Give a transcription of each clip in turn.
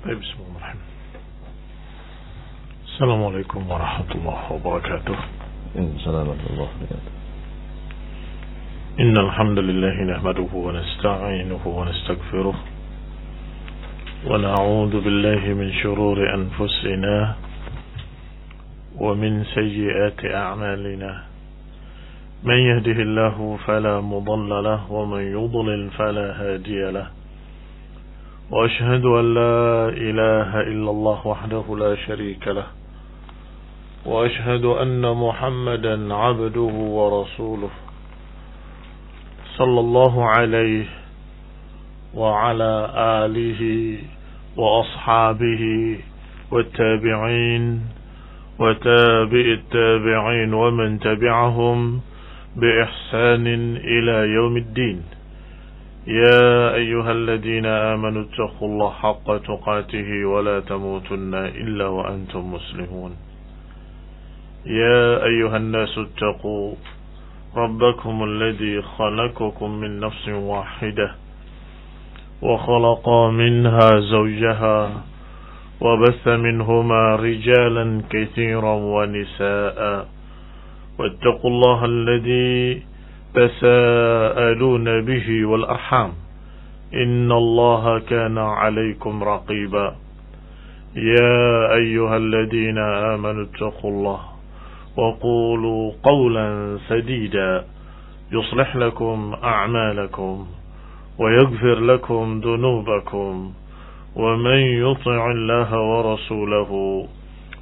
طيب بسم الله الرحمن الرحيم. السلام عليكم ورحمة الله وبركاته. السلام ورحمة الله وبركاته. إن الحمد لله نحمده ونستعينه ونستغفره ونعوذ بالله من شرور أنفسنا ومن سيئات أعمالنا من يهده الله فلا مضل له ومن يضلل فلا هادي له وأشهد أن لا إله إلا الله وحده لا شريك له وأشهد أن محمدا عبده ورسوله صلى الله عليه وعلى آله وأصحابه والتابعين وتابع التابعين ومن تبعهم بإحسان إلى يوم الدين. يا أيها الذين آمنوا اتقوا الله حق تقاته ولا تموتن إلا وأنتم مسلمون. يا أيها الناس اتقوا ربكم الذي خلقكم من نفس واحدة وخلق منها زوجها وبث منهما رجالا كثيرا ونساء واتقوا الله الذي تساءلون به والأرحام إن الله كان عليكم رقيبا. يا أيها الذين آمنوا اتقوا الله وقولوا قولا سديدا يصلح لكم أعمالكم ويغفر لكم ذنوبكم ومن يطع الله ورسوله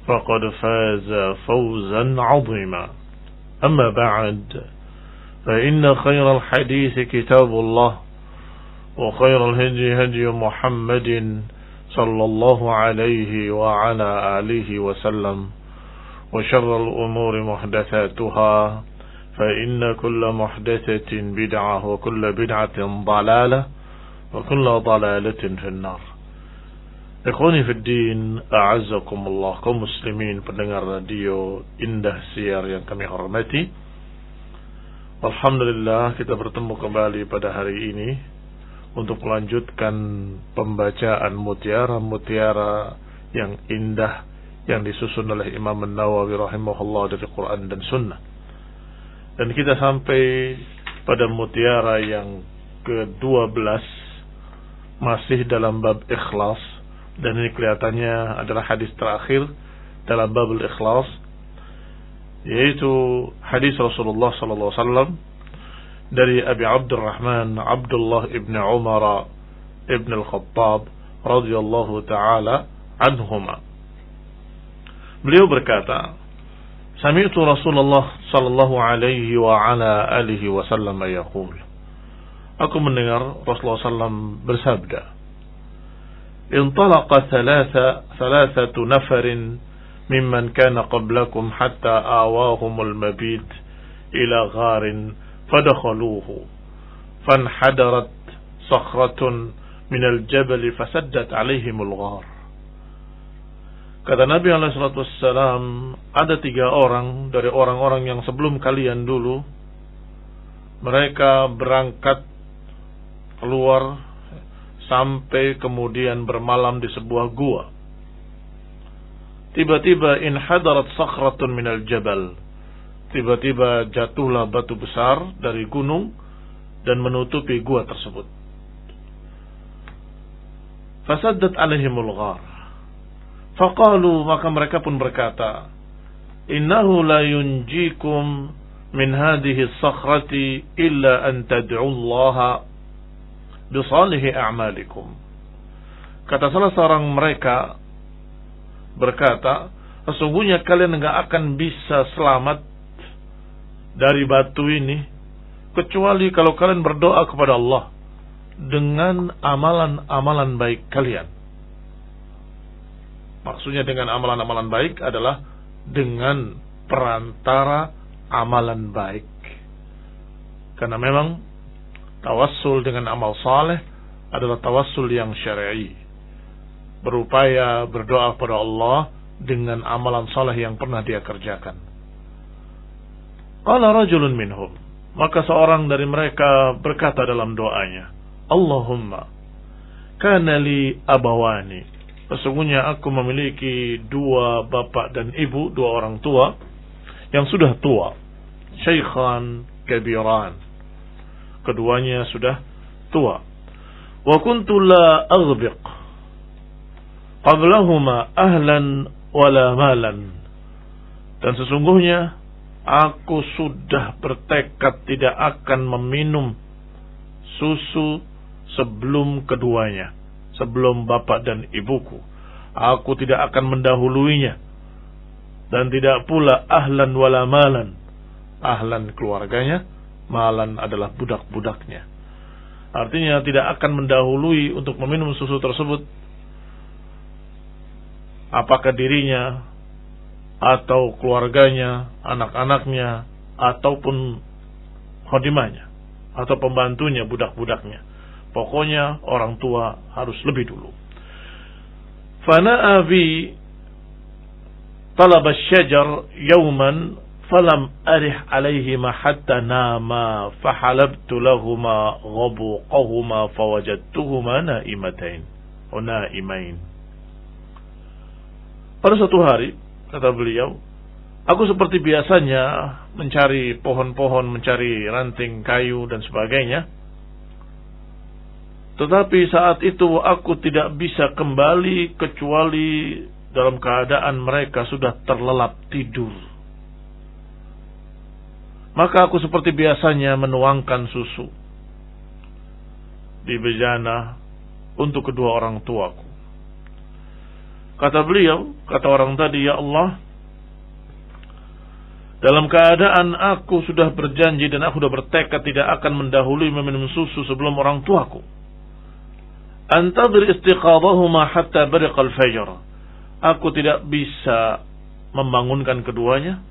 فقد فاز فوزا عظيما. أما بعد فإن خير الحديث كتاب الله وخير الهدي هدي محمد صلى الله عليه وعلى آله وسلم وشر الأمور محدثاتها فإن كل محدثة بدعة وكل بدعة ضلالة وكل ضلالة في النار. Ikhwani fi din, a'azzakumullah, kaum muslimin pendengar radio Indah Siar yang kami hormati. Alhamdulillah kita bertemu kembali pada hari ini untuk melanjutkan pembacaan mutiara-mutiara yang indah yang disusun oleh Imam An-Nawawi rahimahullah dari Quran dan Sunnah. Dan kita sampai pada mutiara yang ke-12 masih dalam bab ikhlas, dan ini kelihatannya adalah hadis terakhir dalam bab ikhlas, yaitu hadis Rasulullah sallallahu alaihi wasallam dari Abi Abdurrahman Abdullah ibn Umar ibn al-Khattab radhiyallahu taala anhuma. Beliau berkata, sami'tu Rasulullah sallallahu alaihi wa ala alihi wasallam yaqul. Aku mendengar Rasulullah sallam bersabda, intalaqa thalathatu nafarin mimman kana qablakum hatta awahumul mabit ila gharin fadakhaluhu fanhadarat sakhratun minal jabal fasaddat alaihimul ghar. Kata Nabi SAW, ada 3 orang dari orang-orang yang sebelum kalian dulu, mereka berangkat keluar sampai kemudian bermalam di sebuah gua. Tiba-tiba inhadarat sakhratun minal jabal. Tiba-tiba jatuhlah batu besar dari gunung dan menutupi gua tersebut. Fasaddat alaihimul ghar. Faqalu, maka mereka pun berkata, innahu la yunjikum min hadhihi as-sakhrati illa an tad'u Allah bisalihi a'malikum. Kata salah seorang mereka berkata, sesungguhnya kalian enggak akan bisa selamat dari batu ini kecuali kalau kalian berdoa kepada Allah dengan amalan-amalan baik kalian. Maksudnya dengan amalan-amalan baik adalah dengan perantara amalan baik. Karena memang tawassul dengan amal saleh adalah tawassul yang syar'i. Berupaya berdoa kepada Allah dengan amalan saleh yang pernah dia kerjakan. Qala rajulun minhum, maka seorang dari mereka berkata dalam doanya, Allahumma kana li abawani sesungguhnya aku memiliki dua bapak dan ibu, dua orang tua yang sudah tua, syaikhan kabiran, keduanya sudah tua. Wa kuntu la aghbiq qablahuma ahlan wala malan, dan sesungguhnya aku sudah bertekad tidak akan meminum susu sebelum keduanya, sebelum bapak dan ibuku. Aku tidak akan mendahuluinya, dan tidak pula ahlan wala malan. Ahlan keluarganya, malan adalah budak-budaknya. Artinya tidak akan mendahului untuk meminum susu tersebut, apakah dirinya atau keluarganya, anak-anaknya, ataupun khadimahnya atau pembantunya, budak-budaknya. Pokoknya orang tua harus lebih dulu. Fana'a bi talab asy-syajar yawman falam arih alaihima hatta nama fahalabtu lahuma ghabuqahuma fawajadtuhuma naimatain wa naimain. Pada suatu hari, kata beliau, aku seperti biasanya mencari pohon-pohon, mencari ranting kayu dan sebagainya. Tetapi saat itu aku tidak bisa kembali kecuali dalam keadaan mereka sudah terlelap tidur. Maka aku seperti biasanya menuangkan susu di bejana untuk kedua orang tuaku. Kata beliau, kata orang tadi, ya Allah, dalam keadaan aku sudah berjanji dan aku sudah bertekad tidak akan mendahului meminum susu sebelum orang tuaku. Antadhir istiqadahuma hatta bariqal fajr. Aku tidak bisa membangunkan keduanya,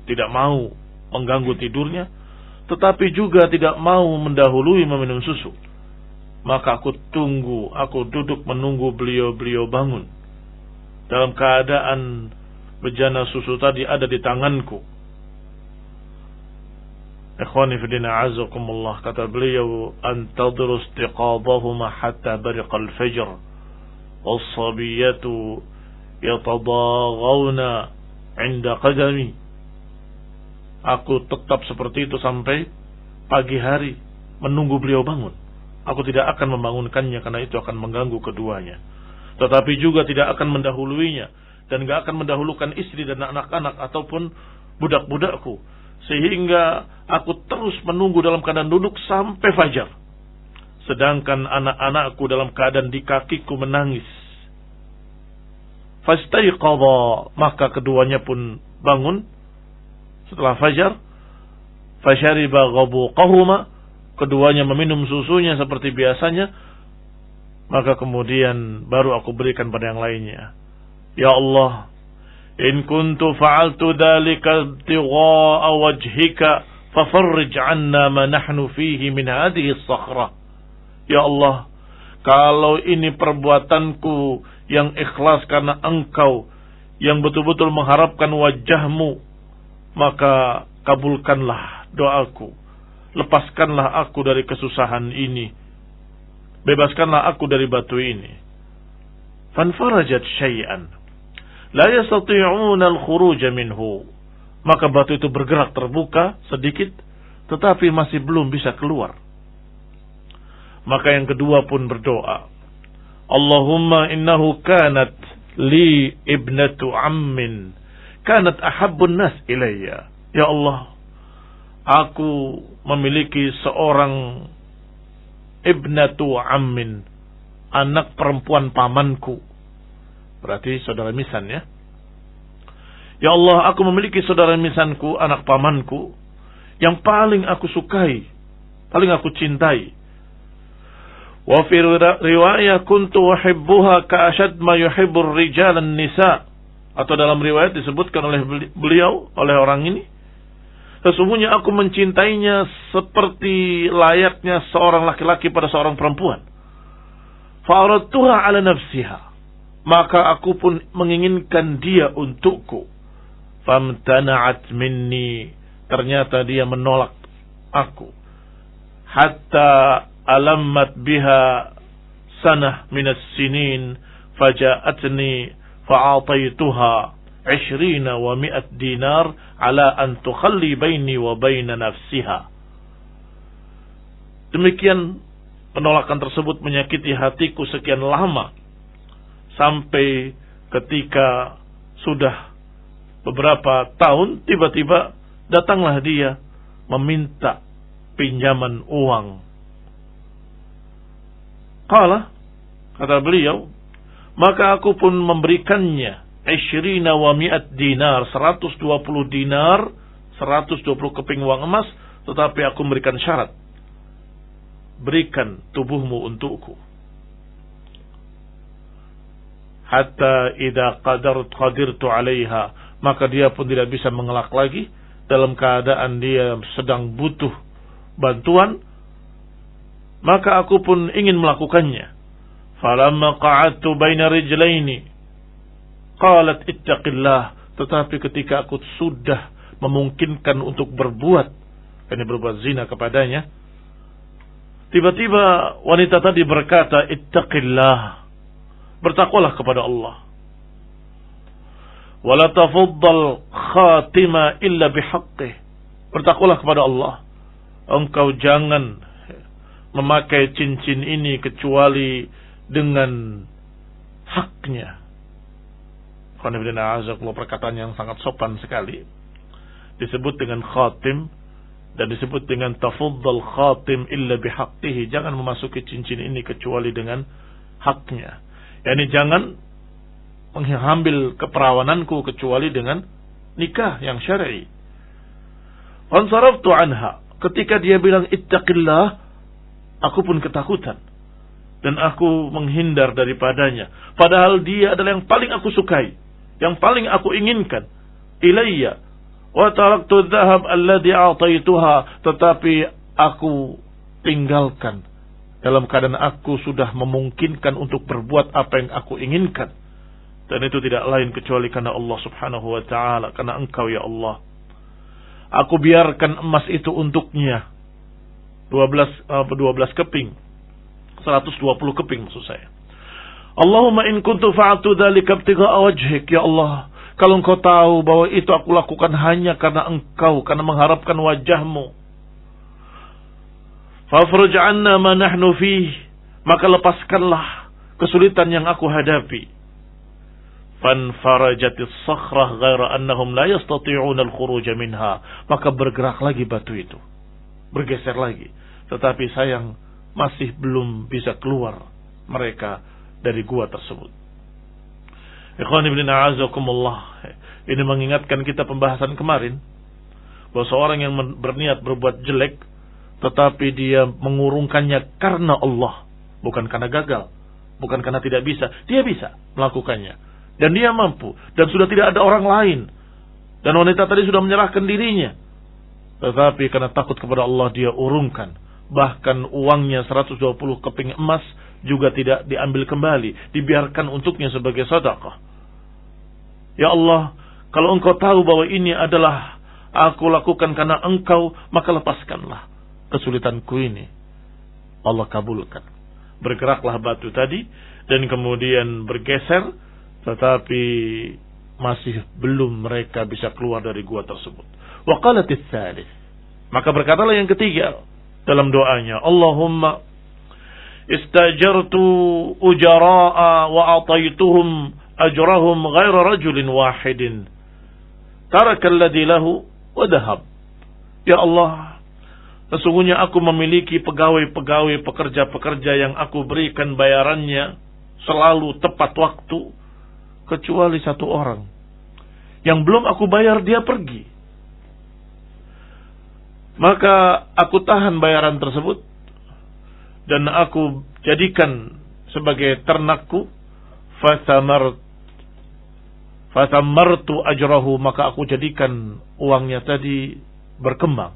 tidak mau mengganggu tidurnya, tetapi juga tidak mau mendahului meminum susu. Maka aku tunggu, aku duduk menunggu beliau bangun dalam keadaan bejana susu tadi ada di tanganku. Ikhwani fi din a'azakumullah, kata beliau, antadhiru istiqadahuma hatta bariqal fajr was-sabiyatu yatadaghawna 'inda qadami. Aku tetap seperti itu sampai pagi hari menunggu beliau bangun. Aku tidak akan membangunkannya karena itu akan mengganggu keduanya. Tetapi juga tidak akan mendahuluinya dan tidak akan mendahulukan istri dan anak-anak ataupun budak-budakku. Sehingga aku terus menunggu dalam keadaan duduk sampai fajar. Sedangkan anak-anakku dalam keadaan di kakiku menangis. Fastaiqadha, maka keduanya pun bangun setelah fajar. Fashariba ghabuqahuma, keduanya meminum susunya seperti biasanya. Maka kemudian baru aku berikan pada yang lainnya. Ya Allah, in kuntu fa'altu dhalika ibtigha'a wajhika fafarrij 'anna ma nahnu fihi min hadhihi as-sakhra. Ya Allah, kalau ini perbuatanku yang ikhlas karena Engkau, yang betul-betul mengharapkan wajahmu, maka kabulkanlah doaku. Lepaskanlah aku dari kesusahan ini. Bebaskanlah aku dari batu ini. Fanfarajat syai'an la yastati'una al-khuruj minhu. Maka batu itu bergerak terbuka sedikit, tetapi masih belum bisa keluar. Maka yang kedua pun berdoa, Allahumma innahu kanat li ibnatu ammin kanat ahabbun nas ilayya. Ya Allah, aku memiliki seorang ibnatu ammin, anak perempuan pamanku. Berarti saudara misan ya. Ya Allah, aku memiliki saudara misanku, anak pamanku, yang paling aku sukai, paling aku cintai. Wa fi riwayah kuntu uhibbuha ka'ashad ma yuhibbur rijal an-nisa. Atau dalam riwayat disebutkan oleh beliau, oleh orang ini, sesungguhnya aku mencintainya seperti layaknya seorang laki-laki pada seorang perempuan. Fa'aradtuha 'ala nafsiha, maka aku pun menginginkan dia untukku. Famtana'at minni, ternyata dia menolak aku. Hatta alammat biha sanah minas sinin faja'atni fa'ataituha 20 wa 100 dinar ala an tukhalli baini wa baina nafsiha. Demikian penolakan tersebut menyakiti hatiku sekian lama, sampai ketika sudah beberapa tahun tiba-tiba datanglah dia meminta pinjaman uang. Kata beliau, maka aku pun memberikannya 20 wa 100 dinar, 120 dinar, 120 keping uang emas, tetapi aku memberikan syarat, berikan tubuhmu untukku. Hatta idza qadirtu 'alaiha, maka dia pun tidak bisa mengelak lagi dalam keadaan dia sedang butuh bantuan, maka aku pun ingin melakukannya. Falamma qa'adtu baina rijlaini qalat ittaqillah, tetapi ketika aku sudah memungkinkan untuk berbuat zina kepadanya, tiba-tiba wanita tadi berkata, ittaqillah, bertakwalah kepada Allah. Wala tafaddal khatima illa bihaqqih, bertakwalah kepada Allah. Engkau jangan memakai cincin ini kecuali dengan haknya. Perkataan yang sangat sopan sekali. Disebut dengan khatim dan disebut dengan tafaddal khatim illa bihaqqihi. Jangan memasuki cincin ini kecuali dengan haknya. Yani jangan mengambil keperawananku kecuali dengan nikah yang syar'i. Fansaraftu anha, ketika dia bilang ittaqillah, aku pun ketakutan dan aku menghindar daripadanya, padahal dia adalah yang paling aku sukai, yang paling aku inginkan. Ilayya wa taraktu dhahab alladhi a'taituha, tetapi aku tinggalkan dalam keadaan aku sudah memungkinkan untuk berbuat apa yang aku inginkan. Dan itu tidak lain kecuali karena Allah subhanahu wa ta'ala, karena engkau ya Allah. Aku biarkan emas itu untuknya 12 keping, 120 keping maksud saya. Allahumma in kuntu fa'atu dzalika ibtigha'a wajhik, ya Allah, kalau engkau tahu bahwa itu aku lakukan hanya karena engkau, karena mengharapkan wajahmu, fafruj 'anna ma nahnu fih, maka lepaskanlah kesulitan yang aku hadapi. Fanfarajatis sakhrah ghaira annahum la yastati'una al-khuruj minha, maka bergerak lagi batu itu, bergeser lagi, tetapi sayang masih belum bisa keluar mereka dari gua tersebut. Ikhwan ibn a'azakumullah, ini mengingatkan kita pembahasan kemarin bahwa seorang yang berniat berbuat jelek tetapi dia mengurungkannya karena Allah, bukan karena gagal, bukan karena tidak bisa. Dia bisa melakukannya dan dia mampu, dan sudah tidak ada orang lain, dan wanita tadi sudah menyerahkan dirinya, tetapi karena takut kepada Allah dia urungkan. Bahkan uangnya 120 keping emas juga tidak diambil kembali, dibiarkan untuknya sebagai sedekah. Ya Allah, kalau engkau tahu bahwa ini adalah aku lakukan karena engkau, maka lepaskanlah kesulitanku ini. Allah kabulkan. Bergeraklah batu tadi dan kemudian bergeser, tetapi masih belum mereka bisa keluar dari gua tersebut. Wa qalatis tsalits, maka berkatalah yang ketiga dalam doanya, Allahumma istajartu ujara'a wa ataituhum ajrahum ghaira rajulin wahidin taraka alladhi lahu wa dhahab. Ya Allah, sesungguhnya aku memiliki pegawai-pegawai, pekerja-pekerja yang aku berikan bayarannya selalu tepat waktu, kecuali satu orang yang belum aku bayar, dia pergi. Maka aku tahan bayaran tersebut dan aku jadikan sebagai ternakku. Fatamartu ajrahu, maka aku jadikan uangnya tadi berkembang.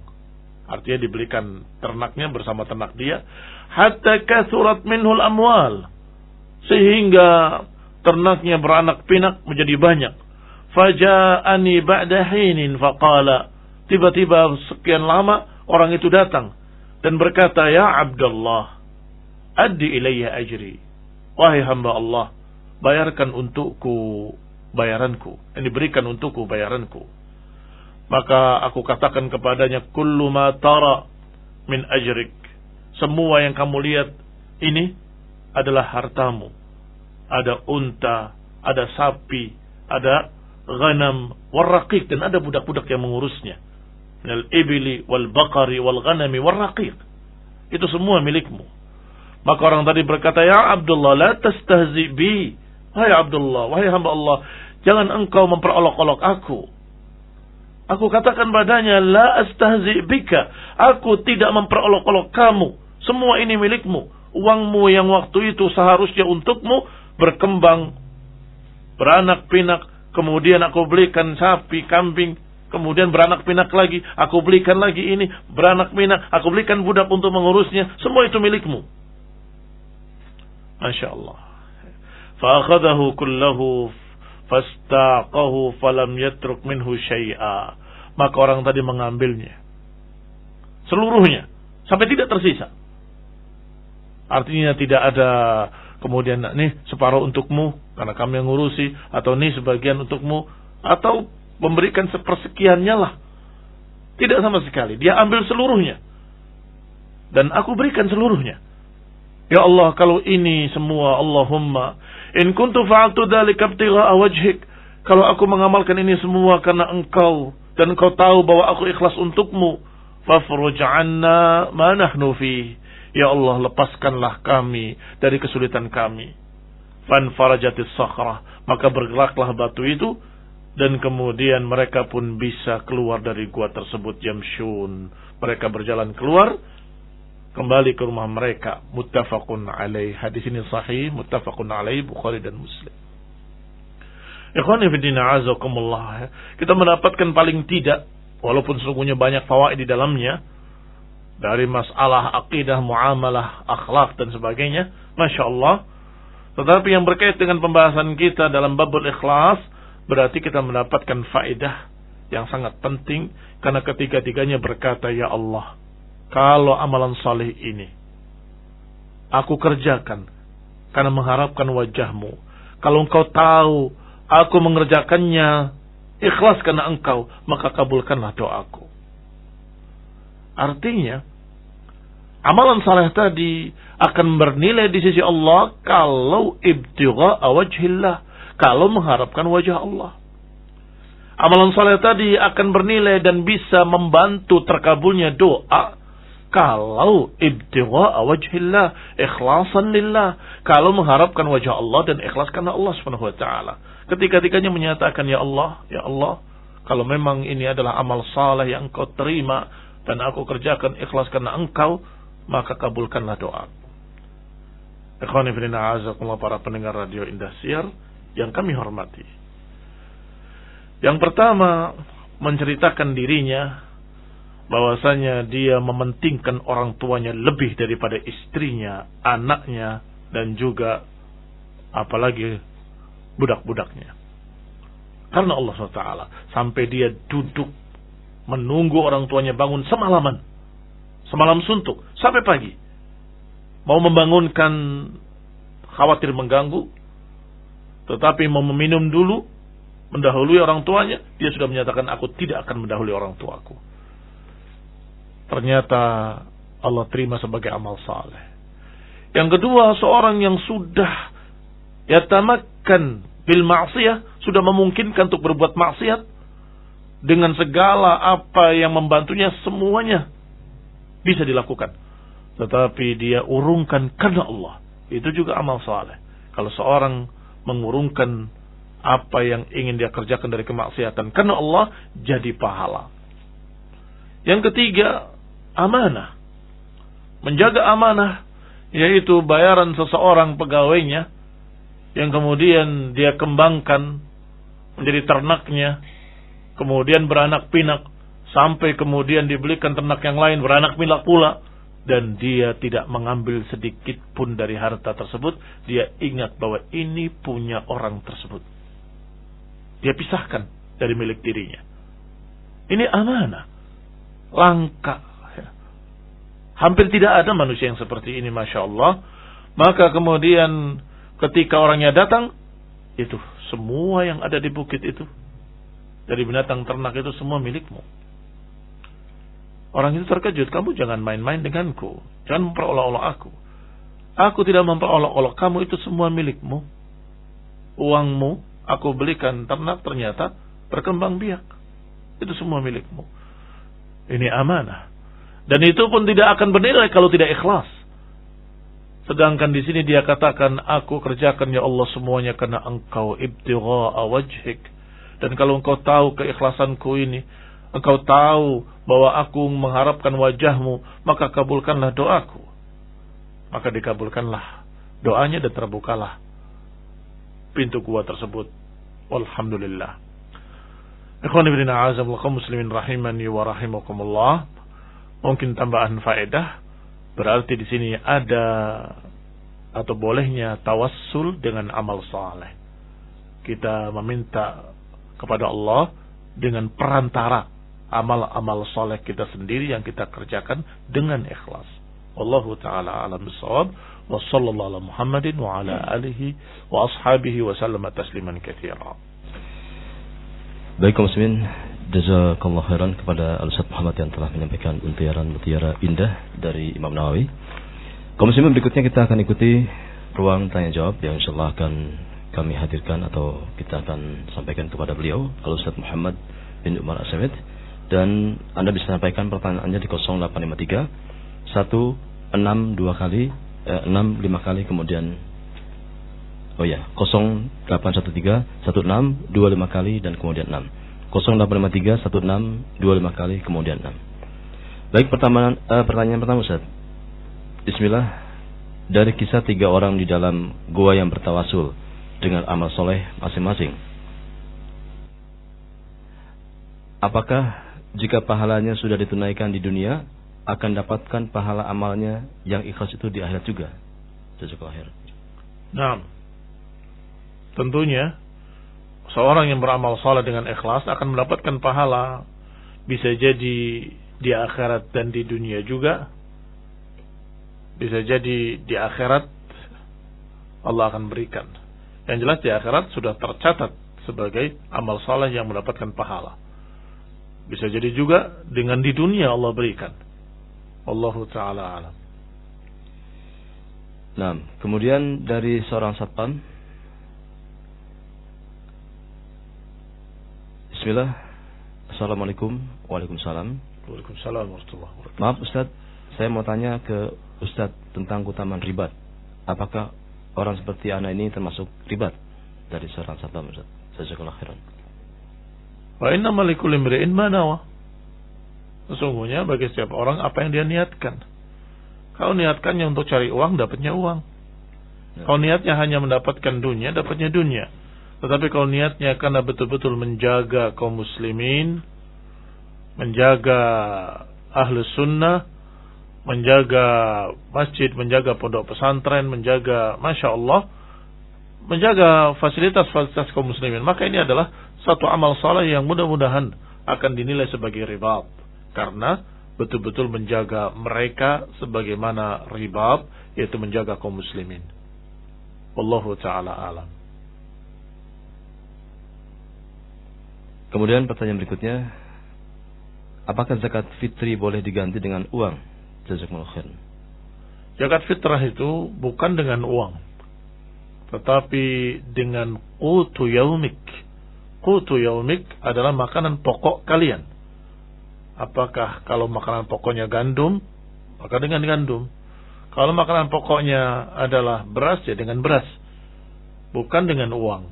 Artinya dibelikan ternaknya bersama ternak dia. Hatta kathurat minhul amwal, sehingga ternaknya beranak pinak menjadi banyak. Faja'ani ba'da hinin faqala, tiba-tiba sekian lama orang itu datang dan berkata, ya Abdullah, addi ilayya ajri, wahai hamba Allah, bayarkan untukku bayaranku, yang diberikan untukku bayaranku. Maka aku katakan kepadanya, kullu ma tara min ajrik, semua yang kamu lihat ini adalah hartamu. Ada unta, ada sapi, ada ghanam, warraqiq, dan ada budak-budak yang mengurusnya. Minal ibili wal baqari wal ghanami warraqiq. Itu semua milikmu. Maka orang tadi berkata, ya Abdullah, la tastahzi bi. Wahai Abdullah, wahai hamba Allah, jangan engkau memperolok-olok aku. Aku katakan padanya, la astahzi bika. Aku tidak memperolok-olok kamu. Semua ini milikmu. Uangmu yang waktu itu seharusnya untukmu berkembang, beranak pinak. Kemudian aku belikan sapi, kambing. Kemudian beranak pinak lagi. Aku belikan lagi ini, beranak pinak. Aku belikan budak untuk mengurusnya. Semua itu milikmu. Masya Allah. Fa'akhadahu kullahu fastaqahu falam yatruk minhu syai'a. Maka orang tadi mengambilnya seluruhnya sampai tidak tersisa. Artinya tidak ada kemudian nih separuh untukmu karena kami yang ngurusi, atau nih sebagian untukmu, atau memberikan sepersekiannya lah. Tidak sama sekali. Dia ambil seluruhnya dan aku berikan seluruhnya. Ya Allah, kalau ini semua, Allahumma in kuntu fa'altu dzalika ibtigha'a wajhik, kalau aku mengamalkan ini semua karena engkau dan engkau tahu bahwa aku ikhlas untukmu, fafruj 'anna ma nahnu fi. Ya Allah, lepaskanlah kami dari kesulitan kami. Fanfarajatis sakhrah, maka bergeraklah batu itu dan kemudian mereka pun bisa keluar dari gua tersebut. Yamshun, mereka berjalan keluar kembali ke rumah mereka. Muttafaqun alaih. Hadis ini sahih, muttafaqun alaih, Bukhari dan Muslim. Ikhwani fi din, a'azakumullah. Kita mendapatkan paling tidak, walaupun sesungguhnya banyak fawaid di dalamnya, dari masalah akidah, muamalah, akhlak dan sebagainya, Masya Allah. Tetapi yang berkait dengan pembahasan kita dalam babul ikhlas, berarti kita mendapatkan faedah yang sangat penting, karena ketiga-tiganya berkata, ya Allah, kalau amalan saleh ini aku kerjakan karena mengharapkan wajahmu, kalau engkau tahu aku mengerjakannya ikhlas karena engkau, maka kabulkanlah doaku. Artinya amalan saleh tadi akan bernilai di sisi Allah kalau ibtigha'a wajhillah, kalau mengharapkan wajah Allah. Amalan saleh tadi akan bernilai dan bisa membantu terkabulnya doa kalau ibtigha'a wajhillah, ikhlasan lillah, kalau mengharapkan wajah Allah dan ikhlas karena Allah Subhanahu wa taala. Ketika-tiganya menyatakan, ya Allah, kalau memang ini adalah amal saleh yang engkau terima dan aku kerjakan ikhlas karena engkau, maka kabulkanlah doa. Ikhwani fillah, a'azakumullah, para pendengar radio Indosiar yang kami hormati. Yang pertama, menceritakan dirinya bahwasanya dia mementingkan orang tuanya lebih daripada istrinya, anaknya, dan juga apalagi budak-budaknya. Karena Allah SWT, sampai dia duduk menunggu orang tuanya bangun semalaman, semalam suntuk, sampai pagi. Mau membangunkan, khawatir mengganggu, tetapi mau meminum dulu, mendahului orang tuanya, dia sudah menyatakan, aku tidak akan mendahului orang tuaku. Ternyata Allah terima sebagai amal saleh. Yang kedua, seorang yang sudah yatamakkan bil ma'siyah, sudah memungkinkan untuk berbuat maksiat dengan segala apa yang membantunya, semuanya bisa dilakukan, tetapi dia urungkan karena Allah, itu juga amal saleh. Kalau seorang mengurungkan apa yang ingin dia kerjakan dari kemaksiatan karena Allah, jadi pahala. Yang ketiga, amanah. Menjaga amanah, yaitu bayaran seseorang pegawainya yang kemudian dia kembangkan menjadi ternaknya, kemudian beranak pinak, sampai kemudian dibelikan ternak yang lain beranak pinak pula, dan dia tidak mengambil sedikit pun dari harta tersebut. Dia ingat bahwa ini punya orang tersebut, dia pisahkan dari milik dirinya. Ini amanah. Langka. Hampir tidak ada manusia yang seperti ini, Masya Allah. Maka kemudian ketika orangnya datang, Itu semua yang ada di bukit itu, dari binatang ternak itu semua milikmu. Orang itu terkejut, kamu jangan main-main denganku, jangan memperolok-olok aku. Aku tidak memperolok-olok kamu, itu semua milikmu. Uangmu aku belikan ternak, ternyata berkembang biak. Itu semua milikmu. Ini amanah. Dan itu pun tidak akan bernilai kalau tidak ikhlas. Sedangkan di sini dia katakan, aku kerjakan ya Allah semuanya karena engkau ibtigha'a wajhik. Dan kalau engkau tahu keikhlasanku ini, engkau tahu bahwa aku mengharapkan wajahmu, maka kabulkanlah doaku. Maka dikabulkanlah doanya dan terbukalah pintu gua tersebut. Walhamdulillah. Ikhwan ibn a'azamullahi kaum muslimin rahimani wa rahimakumullah. Mungkin tambahan faedah, berarti di sini ada atau bolehnya tawassul dengan amal saleh. Kita meminta kepada Allah dengan perantara amal-amal saleh kita sendiri yang kita kerjakan dengan ikhlas. Wallahu ta'ala alam bisawab. Wa sallallahu ala Muhammadin wa ala alihi wa ashabihi wa sallama tasliman katsira. Baik kaum muslimin, jazakallahu khairan kepada Al-Ustaz Muhammad yang telah menyampaikan mutiara indah dari Imam Nawawi. Kaum muslimin, berikutnya kita akan ikuti ruang tanya jawab yang insyaallah akan kami hadirkan atau kita akan sampaikan kepada beliau, Al-Ustaz Muhammad bin Umar As-Samit. Dan Anda bisa sampaikan pertanyaannya di 0853 162 kali 65 kali, kemudian 0813 16 25 kali dan kemudian 6. 0853 16 25 kali kemudian 6. Baik, pertanyaan pertama Ustaz. Bismillah. Dari kisah 3 orang di dalam gua yang bertawasul dengan amal soleh masing-masing, apakah jika pahalanya sudah ditunaikan di dunia akan dapatkan pahala amalnya yang ikhlas itu di akhirat juga? Jazakallahu khair. Nah, tentunya seorang yang beramal saleh dengan ikhlas akan mendapatkan pahala, bisa jadi di akhirat dan di dunia juga. Bisa jadi di akhirat Allah akan berikan. Yang jelas di akhirat sudah tercatat sebagai amal saleh yang mendapatkan pahala. Bisa jadi juga dengan di dunia Allah berikan. Allahu ta'ala alam. Nah, kemudian dari seorang satpam. Bismillah. Assalamualaikum. Waalaikumsalam. Waalaikumsalam warahmatullahi wabarakatuh. Maaf Ustaz, saya mau tanya ke Ustaz tentang keutamaan ribat. Apakah orang seperti anak ini termasuk ribat? Dari seorang satpam Ustaz. Jazakallahu khairan. Wa innamal likulli imri'in ma nawa. Sesungguhnya bagi setiap orang apa yang dia niatkan. Kalau niatkannya untuk cari uang, dapatnya uang. Kalau niatnya hanya mendapatkan dunia, dapatnya dunia. Tetapi kalau niatnya karena betul-betul menjaga kaum muslimin, menjaga ahlu sunnah, menjaga masjid, menjaga pondok pesantren, menjaga, Masya Allah, menjaga fasilitas-fasilitas kaum muslimin, maka ini adalah satu amal saleh yang mudah-mudahan akan dinilai sebagai ribat. Karena betul-betul menjaga mereka sebagaimana ribat, yaitu menjaga kaum muslimin. Wallahu ta'ala alam. Kemudian pertanyaan berikutnya, apakah zakat fitri boleh diganti dengan uang? Jazakumullah khair. Zakat fitrah itu bukan dengan uang, tetapi dengan qutu yaumik. Qutu yaumik adalah makanan pokok kalian. Apakah kalau makanan pokoknya gandum, maka dengan gandum. Kalau makanan pokoknya adalah beras, ya dengan beras. Bukan dengan uang.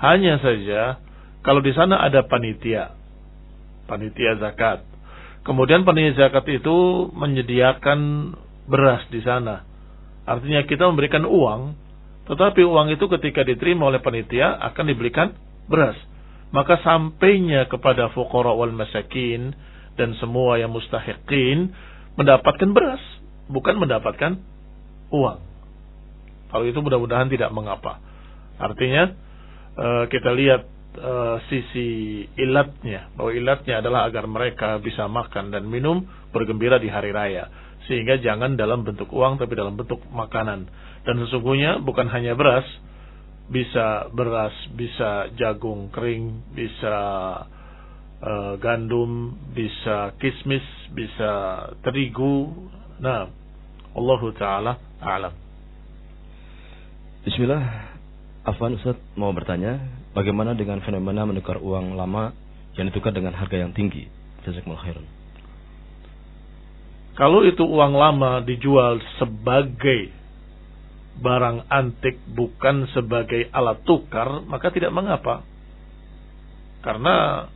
Hanya saja kalau di sana ada panitia zakat. Kemudian panitia zakat itu menyediakan beras di sana. Artinya kita memberikan uang, tetapi uang itu ketika diterima oleh panitia akan diberikan beras. Maka sampainya kepada fuqara wal masakin dan semua yang mustahiqin mendapatkan beras, bukan mendapatkan uang. Kalau itu mudah-mudahan tidak mengapa. Artinya kita lihat sisi ilatnya, bahwa ilatnya adalah agar mereka bisa makan dan minum bergembira di hari raya, sehingga jangan dalam bentuk uang tapi dalam bentuk makanan. Dan sesungguhnya bukan hanya beras, bisa beras, bisa jagung kering, bisa gandum, bisa kismis, bisa terigu. Nah, Allah Ta'ala a'lam. Bismillah. Afwan Ustaz mau bertanya, bagaimana dengan fenomena menukar uang lama yang ditukar dengan harga yang tinggi? Jazakumullah khairan. Kalau itu uang lama dijual sebagai barang antik, bukan sebagai alat tukar, maka tidak mengapa. Karena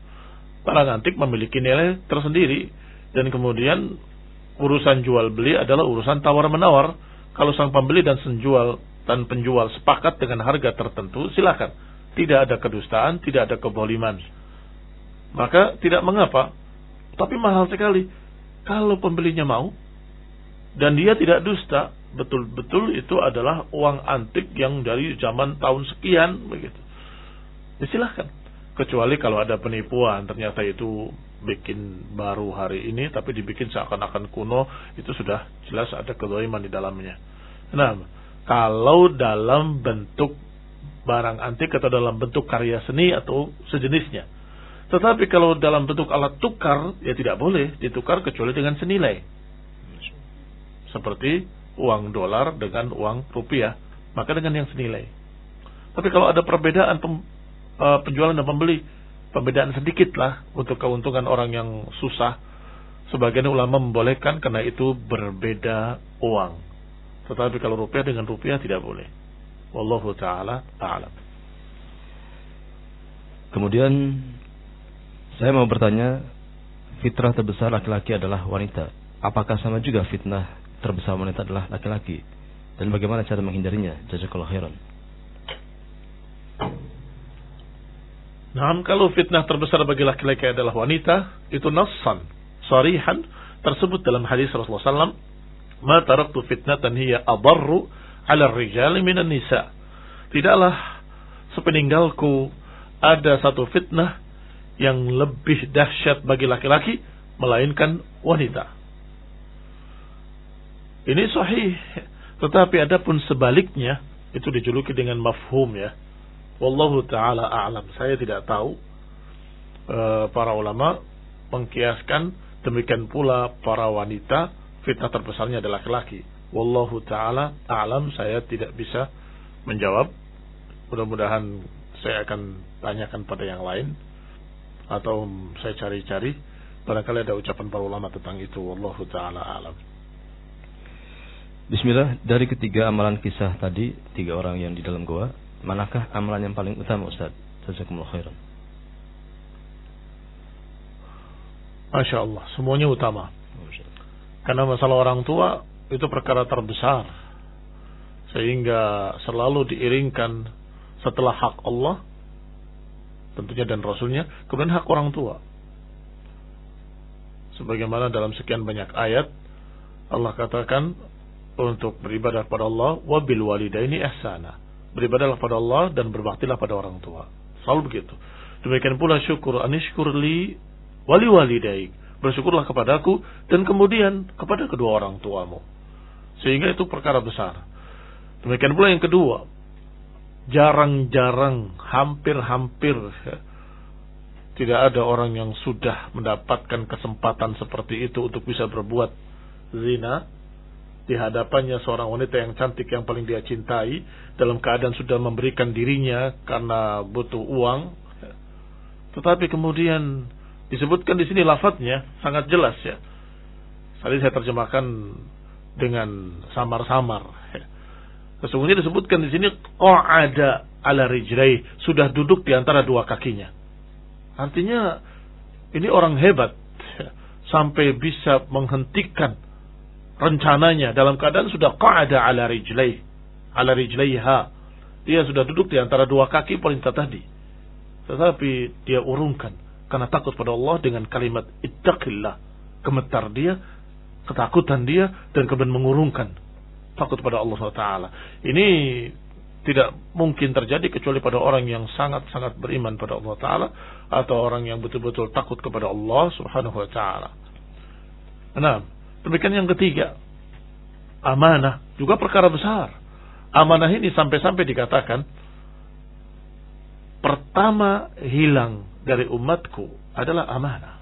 barang antik memiliki nilai tersendiri, dan kemudian urusan jual beli adalah urusan tawar-menawar. Kalau sang pembeli dan penjual sepakat dengan harga tertentu, silakan. Tidak ada kedustaan, tidak ada keboliman, maka tidak mengapa. Tapi mahal sekali. Kalau pembelinya mau dan dia tidak dusta, betul-betul itu adalah uang antik yang dari zaman tahun sekian begitu, ya silahkan. Kecuali kalau ada penipuan, ternyata itu bikin baru hari ini tapi dibikin seakan-akan kuno, itu sudah jelas ada kezaliman di dalamnya. Nah, kalau dalam bentuk barang antik atau dalam bentuk karya seni atau sejenisnya. Tetapi kalau dalam bentuk alat tukar, ya tidak boleh ditukar kecuali dengan senilai. Seperti uang dolar dengan uang rupiah, maka dengan yang senilai. Tapi kalau ada perbedaan penjualan dan pembeli, perbedaan sedikit lah untuk keuntungan orang yang susah, sebagian ulama membolehkan karena itu berbeda uang. Tetapi kalau rupiah dengan rupiah tidak boleh. Wallahu ta'ala a'lam. Kemudian saya mau bertanya, fitrah terbesar laki-laki adalah wanita. Apakah sama juga fitnah terbesar wanita adalah laki-laki? Dan bagaimana cara menghindarinya? Jazakallahu khairan. Nah, kalau fitnah terbesar bagi laki-laki adalah wanita, itu nassan, sarihan, tersebut dalam hadis Rasulullah SAW, ma taraktu fitnatan hiya adarru ala rijali minan nisa. Tidaklah sepeninggalku ada satu fitnah yang lebih dahsyat bagi laki-laki melainkan wanita. Ini sahih, tetapi adapun sebaliknya itu dijuluki dengan mafhum ya. Wallahu ta'ala a'lam. Saya tidak tahu. Para ulama mengkiaskan demikian pula para wanita, fitnah terbesarnya adalah laki-laki. Wallahu ta'ala a'lam. Saya tidak bisa menjawab. Mudah-mudahan saya akan tanyakan pada yang lain, atau saya cari-cari, barangkali ada ucapan para ulama tentang itu. Wallahu ta'ala a'lam. Bismillah. Dari ketiga amalan kisah tadi, 3 orang yang di dalam goa, manakah amalan yang paling utama, Ustaz? Jazakumullah khairan. Masya Allah, semuanya utama. Karena masalah orang tua itu perkara terbesar, sehingga selalu diiringkan setelah hak Allah tentunya dan Rasulnya, kemudian hak orang tua. Sebagaimana dalam sekian banyak ayat Allah katakan untuk beribadah kepada Allah, wabil walidaini ihsana, beribadahlah pada Allah dan berbaktilah pada orang tua. Selalu begitu. Demikian pula syukur, anishkurli wali walidaik, bersyukurlah kepadaku dan kemudian kepada kedua orang tuamu. Sehingga itu perkara besar. Demikian pula yang kedua, jarang-jarang, hampir-hampir tidak ada orang yang sudah mendapatkan kesempatan seperti itu untuk bisa berbuat zina di hadapannya seorang wanita yang cantik yang paling dia cintai, dalam keadaan sudah memberikan dirinya karena butuh uang. Tetapi kemudian disebutkan di sini lafadznya sangat jelas ya. Tadi saya terjemahkan dengan samar-samar. Sesungguhnya disebutkan di sini qa'ada ala rijlai, sudah duduk di antara dua kakinya. Artinya ini orang hebat sampai bisa menghentikan rencananya dalam keadaan sudah qa'ada ala rijlai, ala rijlaiha. Dia sudah duduk di antara dua kaki wanita tadi. Tetapi dia urungkan karena takut pada Allah dengan kalimat ittaqillah. Gemetar dia, ketakutan dia, dan kemudian mengurungkan takut pada Allah SWT. Ini tidak mungkin terjadi kecuali pada orang yang sangat-sangat beriman pada Allah Ta'ala, atau orang yang betul-betul takut kepada Allah Subhanahu Wa Ta'ala. Nah, demikian yang ketiga, amanah juga perkara besar. Amanah ini sampai-sampai dikatakan pertama hilang dari umatku adalah amanah.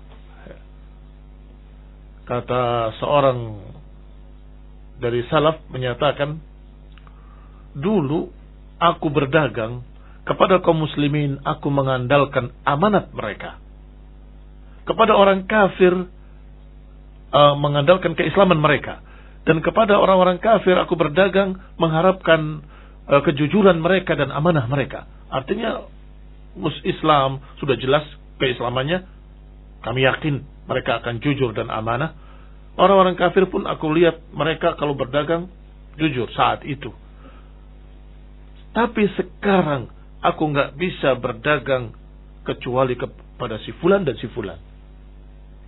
Kata seorang dari salaf menyatakan, dulu aku berdagang kepada kaum muslimin, aku mengandalkan amanat mereka. Kepada orang kafir, mengandalkan keislaman mereka. Dan kepada orang-orang kafir, aku berdagang mengharapkan kejujuran mereka dan amanah mereka. Artinya, Islam sudah jelas keislamannya, kami yakin mereka akan jujur dan amanah. Orang-orang kafir pun aku lihat mereka kalau berdagang jujur saat itu. Tapi sekarang aku nggak bisa berdagang kecuali kepada si fulan dan si fulan.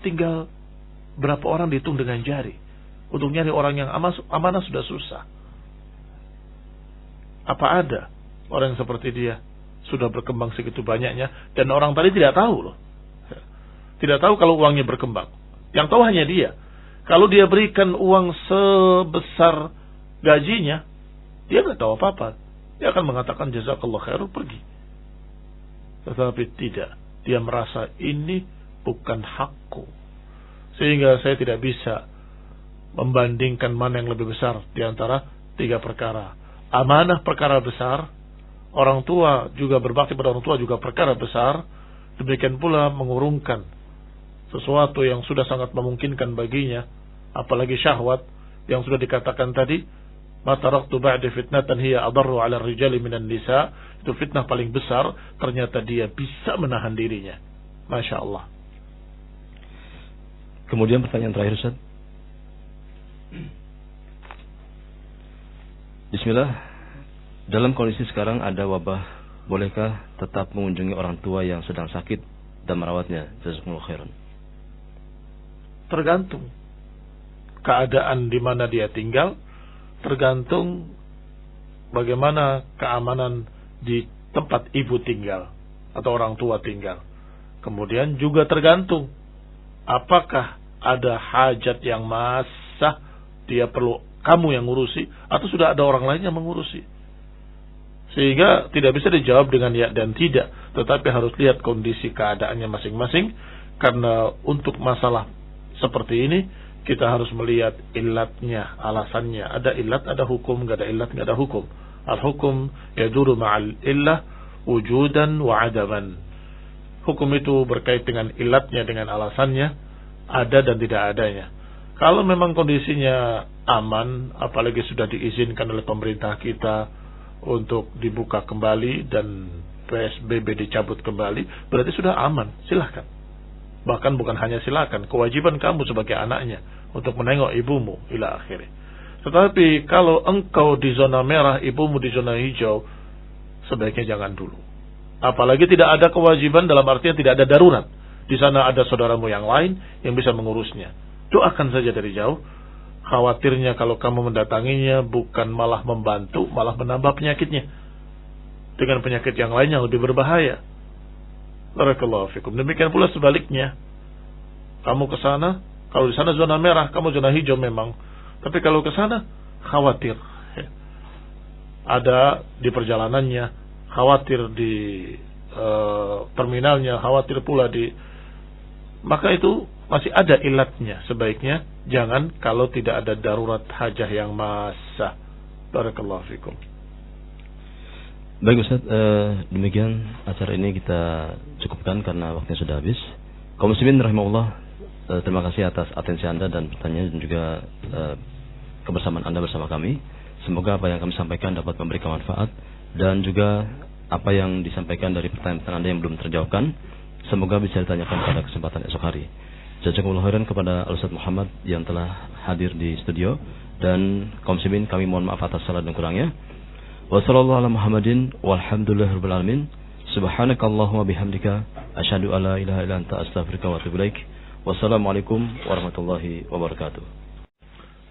Tinggal berapa orang dihitung dengan jari. Untuk nyari orang yang amanah sudah susah. Apa ada orang yang seperti dia sudah berkembang segitu banyaknya, dan orang tadi tidak tahu loh. Tidak tahu kalau uangnya berkembang. Yang tahu hanya dia. Kalau dia berikan uang sebesar gajinya, dia nggak tahu apa-apa. Dia akan mengatakan jazakallah khairan, pergi. Tetapi tidak. Dia merasa ini bukan hakku. Sehingga saya tidak bisa membandingkan mana yang lebih besar di antara tiga perkara. Amanah perkara besar, orang tua juga berbakti pada orang tua juga perkara besar. Demikian pula mengurungkan sesuatu yang sudah sangat memungkinkan baginya, apalagi syahwat yang sudah dikatakan tadi, ma taraktu ba'di fitnatan hiya adarru 'ala ar-rijali minan nisa. Itu fitnah paling besar, ternyata dia bisa menahan dirinya. Masya Allah. Kemudian pertanyaan terakhir, Ustaz. Bismillah. Dalam kondisi sekarang ada wabah, bolehkah tetap mengunjungi orang tua yang sedang sakit dan merawatnya? Jazakumullah khairan. Tergantung keadaan di mana dia tinggal, tergantung bagaimana keamanan di tempat ibu tinggal atau orang tua tinggal. Kemudian juga tergantung apakah ada hajat yang massah, dia perlu kamu yang ngurusi, atau sudah ada orang lain yang mengurusi. Sehingga tidak bisa dijawab dengan ya dan tidak, tetapi harus lihat kondisi keadaannya masing-masing. Karena untuk masalah seperti ini kita harus melihat ilatnya, alasannya. Ada ilat, ada hukum. Gak ada ilat, gak ada hukum. Al-hukum yaduru ma'al illah wujudan wa adaman. Hukum itu berkait dengan ilatnya, dengan alasannya, ada dan tidak adanya. Kalau memang kondisinya aman, apalagi sudah diizinkan oleh pemerintah kita untuk dibuka kembali dan PSBB dicabut kembali, berarti sudah aman, silahkan. Bahkan bukan hanya silahkan, kewajiban kamu sebagai anaknya untuk menengok ibumu ila akhirnya. Tetapi kalau engkau di zona merah, ibumu di zona hijau, sebaiknya jangan dulu. Apalagi tidak ada kewajiban, dalam artian tidak ada darurat. Di sana ada saudaramu yang lain yang bisa mengurusnya. Doakan saja dari jauh. Khawatirnya kalau kamu mendatanginya bukan malah membantu, malah menambah penyakitnya dengan penyakit yang lain yang lebih berbahaya. Barakallahu fikum. Demikian pula sebaliknya. Kamu ke sana, kalau di sana zona merah, kamu zona hijau memang. Tapi kalau ke sana khawatir. Ada di perjalanannya, khawatir di terminalnya, khawatir pula di, maka itu masih ada ilatnya. Sebaiknya jangan kalau tidak ada darurat hajah yang massah. Barakallahu fikum. Baik Ustaz, demikian acara ini kita cukupkan karena waktunya sudah habis. Kaum muslimin rahimahullah, terima kasih atas atensi Anda dan pertanyaan dan juga kebersamaan Anda bersama kami. Semoga apa yang kami sampaikan dapat memberikan manfaat, dan juga apa yang disampaikan dari pertanyaan Anda yang belum terjawabkan, semoga bisa ditanyakan pada kesempatan esok hari. Jazakumullah khairan kepada Al-Ustaz Muhammad yang telah hadir di studio, dan kaum muslimin kami mohon maaf atas salah dan kurangnya. Wassallallahu ala Muhammadin walhamdulillahirabbil alamin. Subhanakallahumma bihamdika asyhadu an la ilaha illa anta astaghfiruka wa atubu ilaik. Wassalamualaikum warahmatullahi wabarakatuh.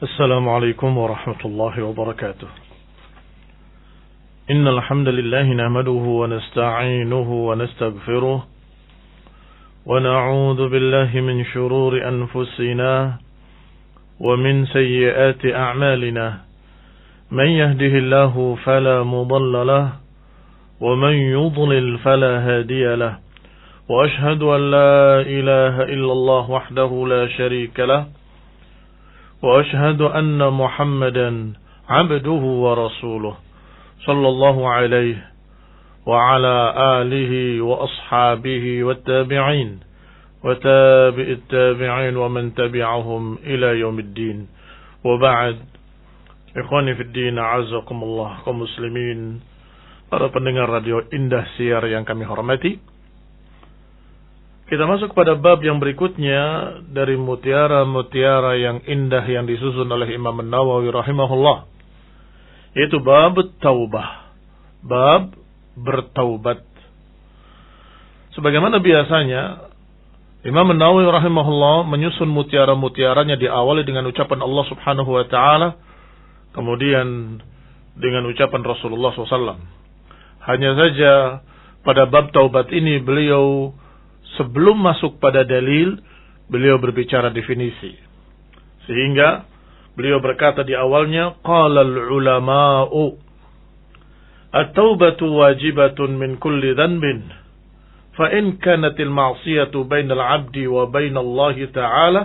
Assalamualaikum warahmatullahi wabarakatuh. Innal hamdalillah nahmaduhu wa nasta'inuhu wa nastaghfiruh. ونعوذ بالله من شرور أنفسنا ومن سيئات أعمالنا من يهده الله فلا مضل له ومن يضلل فلا هادي له وأشهد أن لا إله إلا الله وحده لا شريك له وأشهد أن محمدا عبده ورسوله صلى الله عليه وعلى آله وأصحابه والتابعين وتابع التابعين ومن تبعهم إلى يوم الدين وبعد إخواني في الدين أعزكم الله kaum muslimin, para pendengar radio Indah Siar yang kami hormati, kita masuk pada bab yang berikutnya dari mutiara-mutiara yang indah yang disusun oleh Imam An-Nawawi rahimahullah, yaitu bab taubah, bab bertaubat. Sebagaimana biasanya Imam An-Nawawi rahimahullah menyusun mutiara-mutiaranya diawali dengan ucapan Allah subhanahu wa ta'ala, kemudian dengan ucapan Rasulullah SAW. Hanya saja pada bab taubat ini beliau sebelum masuk pada dalil, beliau berbicara definisi. Sehingga beliau berkata di awalnya, qala al-ulama'u at-taubatu wajibatun min kulli dhanbin fa in kanat al-ma'siyatu baina al-'abdi wa baina Allah ta'ala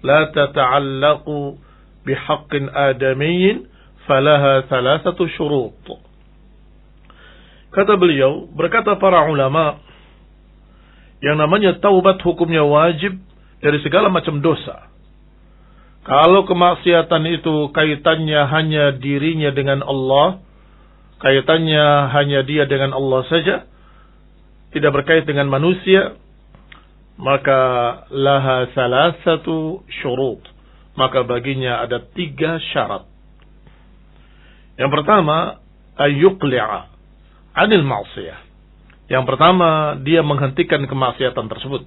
la tata'allaqu bihaqqin adamiyyin falaha thalathatu syurut. Kata beliau, berkata para ulama, yang namanya taubat hukumnya wajib dari segala macam dosa. Kalau kemaksiatan itu kaitannya hanya dirinya dengan Allah, kaitannya hanya dia dengan Allah saja, tidak berkait dengan manusia, maka laha salasatu syurut, maka baginya ada 3 syarat. Yang pertama, ayyuqli'a anil ma'siyah. Yang pertama, dia menghentikan kemaksiatan tersebut,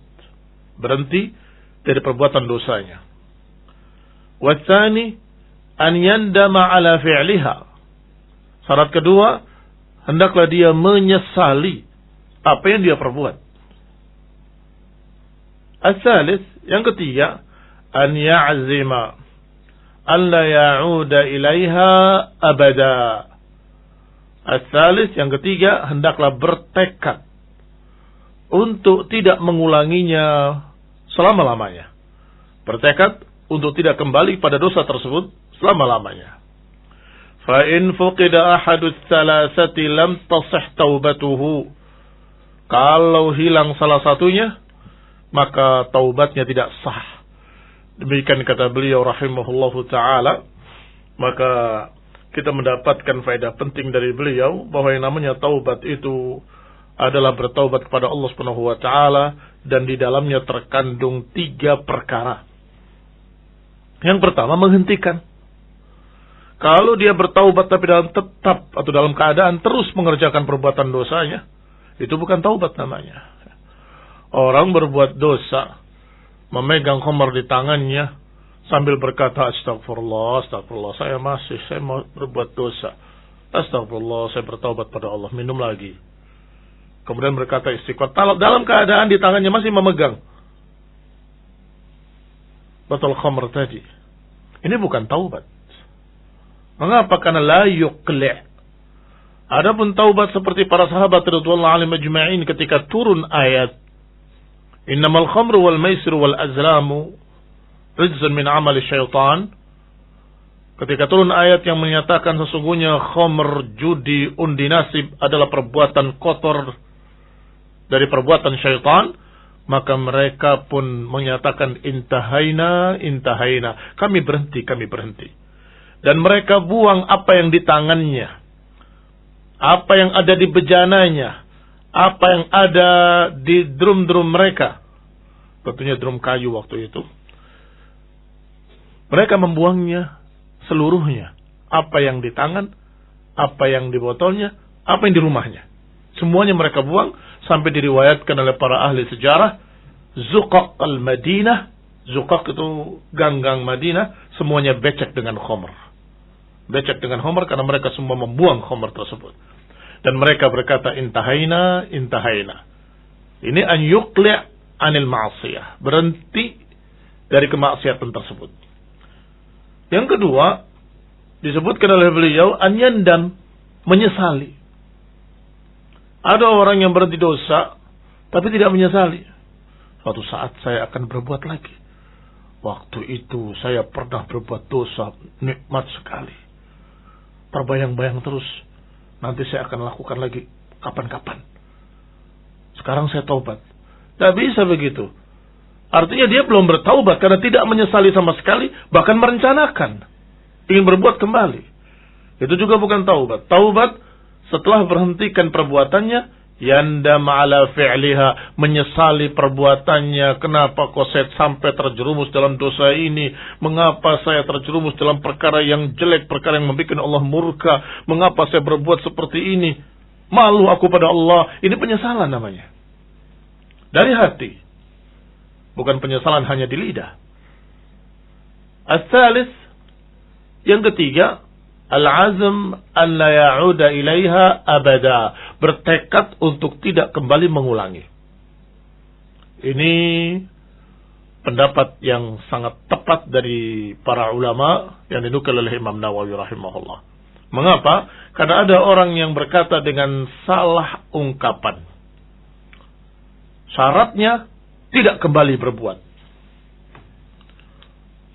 berhenti dari perbuatan dosanya. Watsani an yandama ala fi'liha. Syarat kedua, hendaklah dia menyesali apa yang dia perbuat. As-salis, yang ketiga, an ya'zima an la ya'uda ilaiha abada. As-salis, yang ketiga, hendaklah bertekad untuk tidak mengulanginya selama-lamanya. Bertekad untuk tidak kembali pada dosa tersebut selama-lamanya. Fa in fuqida ahadus salasati lam tasih taubatuhu. Kalau hilang salah satunya, maka taubatnya tidak sah. Demikian kata beliau rahimahullahu ta'ala. Maka kita mendapatkan faedah penting dari beliau bahwa yang namanya taubat itu adalah bertaubat kepada Allah Subhanahu wa taala, dan di dalamnya terkandung 3 perkara. Yang pertama, menghentikan. Kalau dia bertaubat tapi tetap atau dalam keadaan terus mengerjakan perbuatan dosanya, itu bukan taubat namanya. Orang berbuat dosa, memegang khamar di tangannya sambil berkata astagfirullah, astagfirullah, saya mau berbuat dosa. Astagfirullah, saya bertaubat pada Allah, minum lagi. Kemudian berkata istighfar dalam keadaan di tangannya masih memegang botol khamr tadi. Ini bukan taubat. Mengapa? Karena la yuqli'. Adapun taubat seperti para sahabat radhiyallahu anhum ajma'in ketika turun ayat innamal khamru wal maisiru wal azlamu rijzun min amali syaitan. Ketika turun ayat yang menyatakan sesungguhnya khamr, judi, undi nasib adalah perbuatan kotor dari perbuatan syaitan, maka mereka pun menyatakan intahaina, intahaina. Kami berhenti. Dan mereka buang apa yang di tangannya, apa yang ada di bejananya, apa yang ada di drum-drum mereka. Tentunya drum kayu waktu itu. Mereka membuangnya seluruhnya. Apa yang di tangan, apa yang di botolnya, apa yang di rumahnya. Semuanya mereka buang, sampai diriwayatkan oleh para ahli sejarah, Zuqaq al-Madinah, Zuqaq itu ganggang Madinah, semuanya becek dengan khamr. Becek dengan khamr karena mereka semua membuang khamr tersebut. Dan mereka berkata intahaina, intahaina. Ini an yuqli' anil ma'asiyah, berhenti dari kemaksiatan tersebut. Yang kedua, disebutkan oleh beliau an yandam, menyesali. Ada orang yang berhenti dosa, tapi tidak menyesali. Suatu saat saya akan berbuat lagi. Waktu itu saya pernah berbuat dosa, nikmat sekali. Terbayang-bayang terus, nanti saya akan lakukan lagi kapan-kapan. Sekarang saya taubat. Tidak bisa begitu. Artinya dia belum bertaubat karena tidak menyesali sama sekali, bahkan merencanakan ingin berbuat kembali. Itu juga bukan taubat. Taubat setelah berhentikan perbuatannya, yandam ala fi'liha, menyesali perbuatannya. Kenapa kok saya sampai terjerumus dalam dosa ini? Mengapa saya terjerumus dalam perkara yang jelek, perkara yang membuat Allah murka? Mengapa saya berbuat seperti ini? Malu aku pada Allah. Ini penyesalan namanya. Dari hati. Bukan penyesalan hanya di lidah. As-salis, yang ketiga, al-azm an la ya'uda ilaiha abada, bertekad untuk tidak kembali mengulangi. Ini pendapat yang sangat tepat dari para ulama yang dinukil oleh Imam Nawawi rahimahullah. Mengapa? Karena ada orang yang berkata dengan salah ungkapan. Syaratnya tidak kembali berbuat.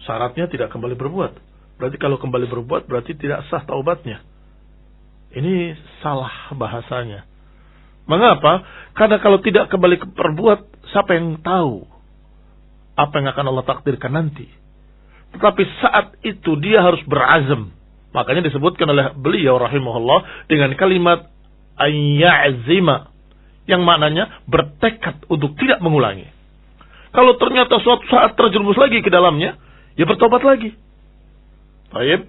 Syaratnya tidak kembali berbuat. Berarti kalau kembali berbuat berarti tidak sah taubatnya. Ini salah bahasanya. Mengapa? Karena kalau tidak kembali berbuat, siapa yang tahu apa yang akan Allah takdirkan nanti. Tetapi saat itu dia harus berazam. Makanya disebutkan oleh beliau rahimahullah dengan kalimat ayya'zima, yang maknanya bertekad untuk tidak mengulangi. Kalau ternyata suatu saat terjerumus lagi ke dalamnya, ya bertobat lagi. Baik.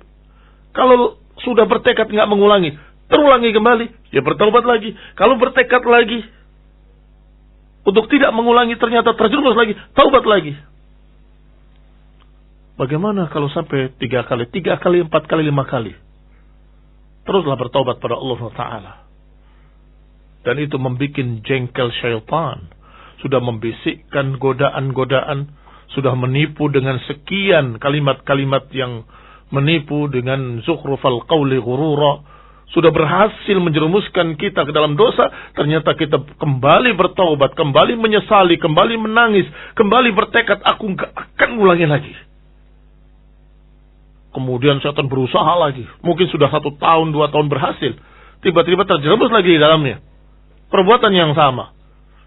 Kalau sudah bertekad nggak mengulangi, terulangi kembali, ya bertobat lagi. Kalau bertekad lagi untuk tidak mengulangi, ternyata terjerumus lagi, taubat lagi. Bagaimana kalau sampai 3 kali, 4 kali, 5 kali? Teruslah bertobat pada Allah Ta'ala. Dan itu membuat jengkel syaitan. Sudah membisikkan godaan-godaan. Sudah menipu dengan sekian kalimat-kalimat yang menipu dengan zukhrufal qawli ghurura. Sudah berhasil menjerumuskan kita ke dalam dosa. Ternyata kita kembali bertaubat, kembali menyesali, kembali menangis, kembali bertekad, aku gak akan ulangi lagi. Kemudian setan berusaha lagi. Mungkin sudah 1 tahun, 2 tahun berhasil. Tiba-tiba terjerumus lagi di dalamnya. Perbuatan yang sama.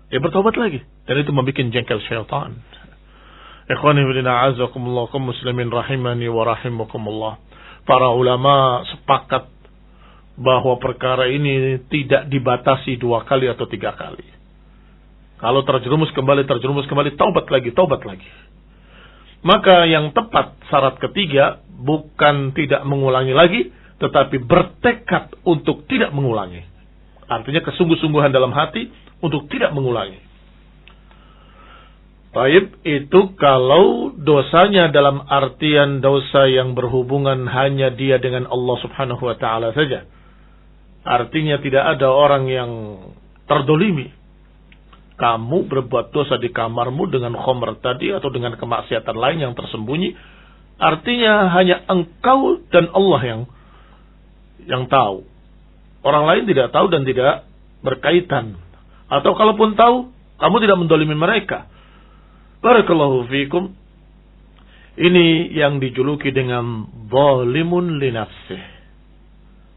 Ya bertobat lagi. Dan itu membuat jengkel syaitan. Ikhwani fillah a'azakumullah kaum muslimin rahimani wa rahimakumullah. Para ulama sepakat bahwa perkara ini tidak dibatasi 2 kali atau 3 kali. Kalau terjerumus kembali, taubat lagi. Maka yang tepat syarat ketiga bukan tidak mengulangi lagi, tetapi bertekad untuk tidak mengulangi. Artinya kesungguh-sungguhan dalam hati untuk tidak mengulangi. Baik, itu kalau dosanya dalam artian dosa yang berhubungan hanya dia dengan Allah Subhanahu wa Ta'ala saja. Artinya tidak ada orang yang terdolimi. Kamu berbuat dosa di kamarmu dengan khamr tadi atau dengan kemaksiatan lain yang tersembunyi. Artinya hanya engkau dan Allah yang tahu. Orang lain tidak tahu dan tidak berkaitan. Atau kalaupun tahu, kamu tidak mendolimi mereka. Barakallahu fikum. Ini yang dijuluki dengan zalimun li nafsih.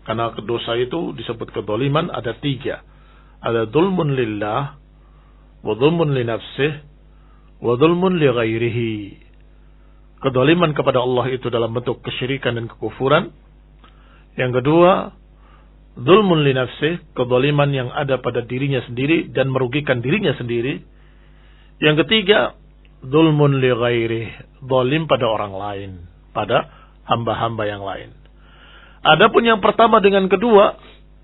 Karena dosa itu disebut kedoliman ada 3. Ada dzulmun lillah, wa dzulmun li nafsih, wa dzulmun li ghairihi. Kedoliman kepada Allah itu dalam bentuk kesyirikan dan kekufuran. Yang kedua, dzulmun li nafsih, kedoliman yang ada pada dirinya sendiri dan merugikan dirinya sendiri. Yang ketiga, dzulmun li ghairihi, zalim pada orang lain, pada hamba-hamba yang lain. Adapun yang pertama dengan kedua,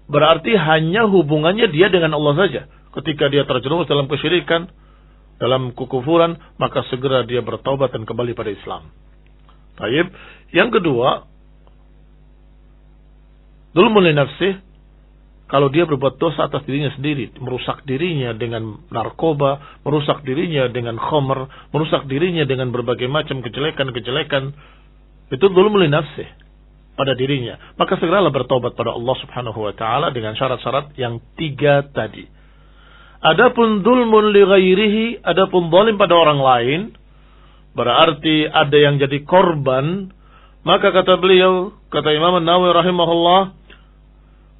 berarti hanya hubungannya dia dengan Allah saja. Ketika dia terjerumus dalam kesyirikan, dalam kekufuran, maka segera dia bertaubat dan kembali pada Islam. Baik. Yang kedua, dzulmun li nafsih, kalau dia berbuat dosa atas dirinya sendiri, merusak dirinya dengan narkoba, merusak dirinya dengan khamr, merusak dirinya dengan berbagai macam kejelekan-kejelekan, itu dzulmun li nafsih. pada dirinya, maka segeralah bertobat pada Allah Subhanahu wa taala dengan syarat-syarat yang 3 tadi. Adapun dzulmun li ghairihi, adapun zalim pada orang lain, berarti ada yang jadi korban, maka kata beliau, kata Imam An-Nawawi rahimahullah,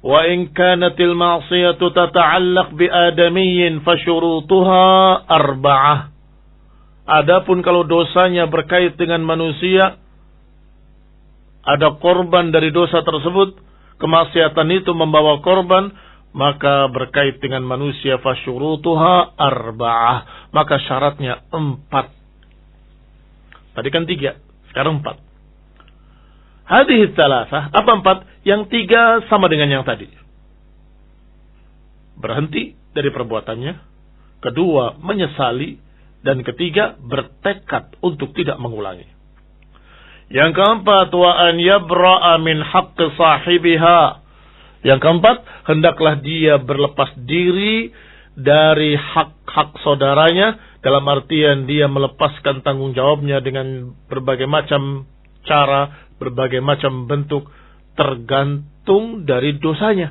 wa in kanatil ma'siyatu tata'allaq bi adamiyyin fasyurutuha 4. Adapun kalau dosanya berkait dengan manusia, ada korban dari dosa tersebut, kemaksiatan itu membawa korban, maka berkait dengan manusia fasyurutuha 4. Maka syaratnya 4. Tadi kan 3, sekarang 4. Hadhihi tsalasah, apa 4? Yang 3 sama dengan yang tadi. Berhenti dari perbuatannya. Kedua, menyesali. Dan ketiga, bertekad untuk tidak mengulangi. Yang keempat, wa an yabra'a min haqqi sahibiha. Yang keempat, hendaklah dia berlepas diri dari hak-hak saudaranya, dalam artian dia melepaskan tanggung jawabnya dengan berbagai macam cara, berbagai macam bentuk, tergantung dari dosanya.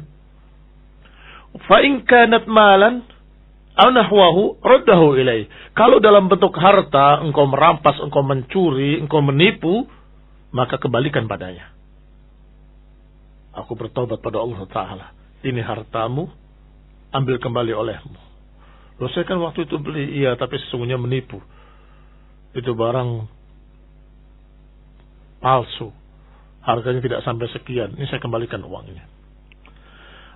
Fa in kanat malan aw nahwahu raddahu ilaih. Kalau dalam bentuk harta, engkau merampas, engkau mencuri, engkau menipu, maka kembalikan padanya. Aku bertobat pada Allah Ta'ala. Ini hartamu, ambil kembali olehmu. Loh, saya kan waktu itu beli, iya, tapi sesungguhnya menipu. Itu barang palsu. Harganya tidak sampai sekian. Ini saya kembalikan uangnya.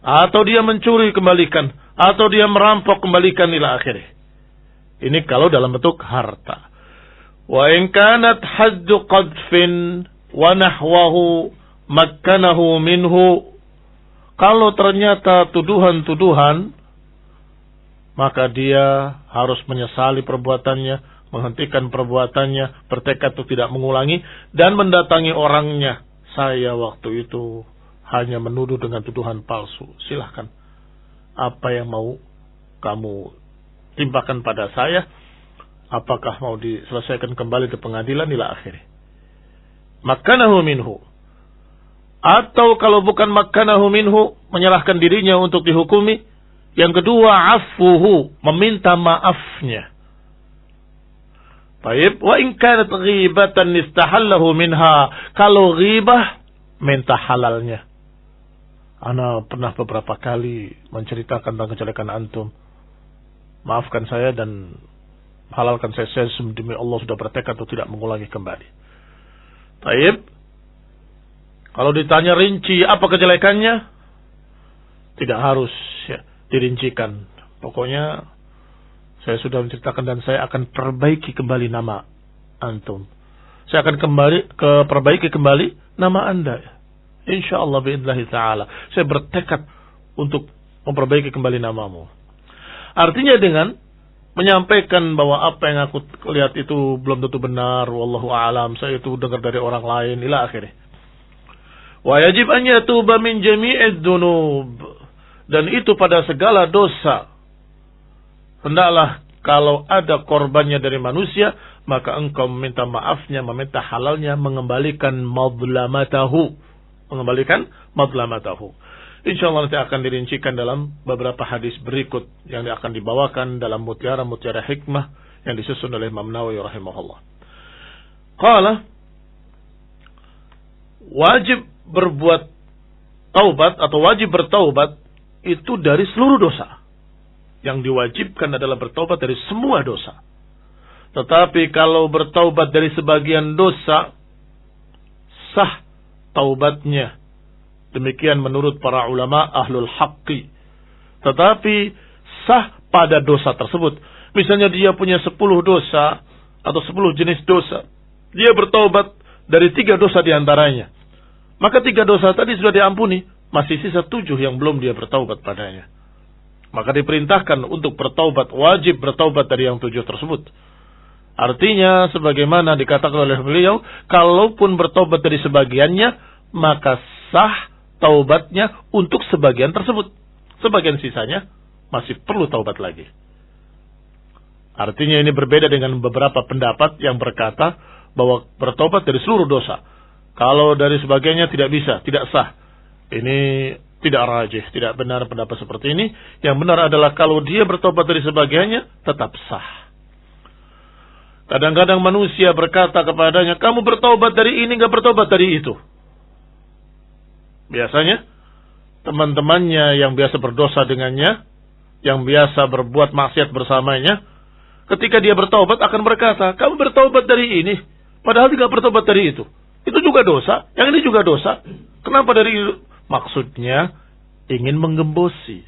Atau dia mencuri, kembalikan. Atau dia merampok, kembalikan ila akhirih. Ini kalau dalam bentuk harta. Wa in kanat haddu qadfin wa nahwahu makkanahu minhu. Kalau ternyata tuduhan-tuduhan, maka dia harus menyesali perbuatannya, menghentikan perbuatannya, bertekad untuk tidak mengulangi, dan mendatangi orangnya. Saya waktu itu hanya menuduh dengan tuduhan palsu. Silahkan. Apa yang mau kamu timpakan pada saya? Apakah mau diselesaikan kembali ke pengadilan ila akhirih. Makkanahu minhu. Atau kalau bukan makkanahu minhu, menyerahkan dirinya untuk dihukumi. Yang kedua, afuhu, meminta maafnya. Baik, wa in kanat ghibatan istahallahu minha. Kalau ghibah, minta halalnya. Ana pernah beberapa kali menceritakan tentang kejelekan antum. Maafkan saya dan halalkan saya demi Allah sudah bertekad untuk tidak mengulangi kembali. Baik. Kalau ditanya rinci apa kejelekannya, tidak harus ya, dirincikan. Pokoknya saya sudah menceritakan dan saya akan perbaiki kembali nama antum. Saya akan perbaiki kembali nama anda. InsyaAllah bi'idlahi ta'ala. Saya bertekad untuk memperbaiki kembali namamu. Artinya dengan menyampaikan bahwa apa yang aku lihat itu belum tentu benar. Wallahu a'lam. Saya itu dengar dari orang lain. Ila akhirnya. Wa yajib an yatuba min jami'id dunub. Dan itu pada segala dosa. Hendaklah kalau ada korbannya dari manusia, maka engkau meminta maafnya, meminta halalnya, mengembalikan madlamatahu. InsyaAllah nanti akan dirincikan dalam beberapa hadis berikut yang akan dibawakan dalam mutiara-mutiara hikmah yang disusun oleh Imam Nawawi rahimahullah. Qala, wajib berbuat taubat atau wajib bertaubat itu dari seluruh dosa. Yang diwajibkan adalah bertaubat dari semua dosa. Tetapi kalau bertaubat dari sebagian dosa, sah taubatnya. Demikian menurut para ulama ahlul haqqi. Tetapi sah pada dosa tersebut. Misalnya dia punya 10 dosa atau 10 jenis dosa. Dia bertaubat dari 3 dosa diantaranya. Maka 3 dosa tadi sudah diampuni. Masih sisa 7 yang belum dia bertaubat padanya. Maka diperintahkan untuk bertaubat. Wajib bertaubat dari yang 7 tersebut. Artinya sebagaimana dikatakan oleh beliau, kalaupun bertaubat dari sebagiannya, maka sah taubatnya untuk sebagian tersebut. Sebagian sisanya masih perlu taubat lagi. Artinya ini berbeda dengan beberapa pendapat yang berkata bahwa bertaubat dari seluruh dosa. Kalau dari sebagainya tidak bisa, tidak sah. Ini tidak rajih, tidak benar pendapat seperti ini. Yang benar adalah kalau dia bertobat dari sebagainya, tetap sah. Kadang-kadang manusia berkata kepadanya, kamu bertobat dari ini, nggak bertobat dari itu. Biasanya, teman-temannya yang biasa berdosa dengannya, yang biasa berbuat maksiat bersamanya, ketika dia bertobat akan berkata, kamu bertobat dari ini, padahal tidak bertobat dari itu. Itu juga dosa, yang ini juga dosa. Kenapa dari itu? Maksudnya, ingin menggembosi.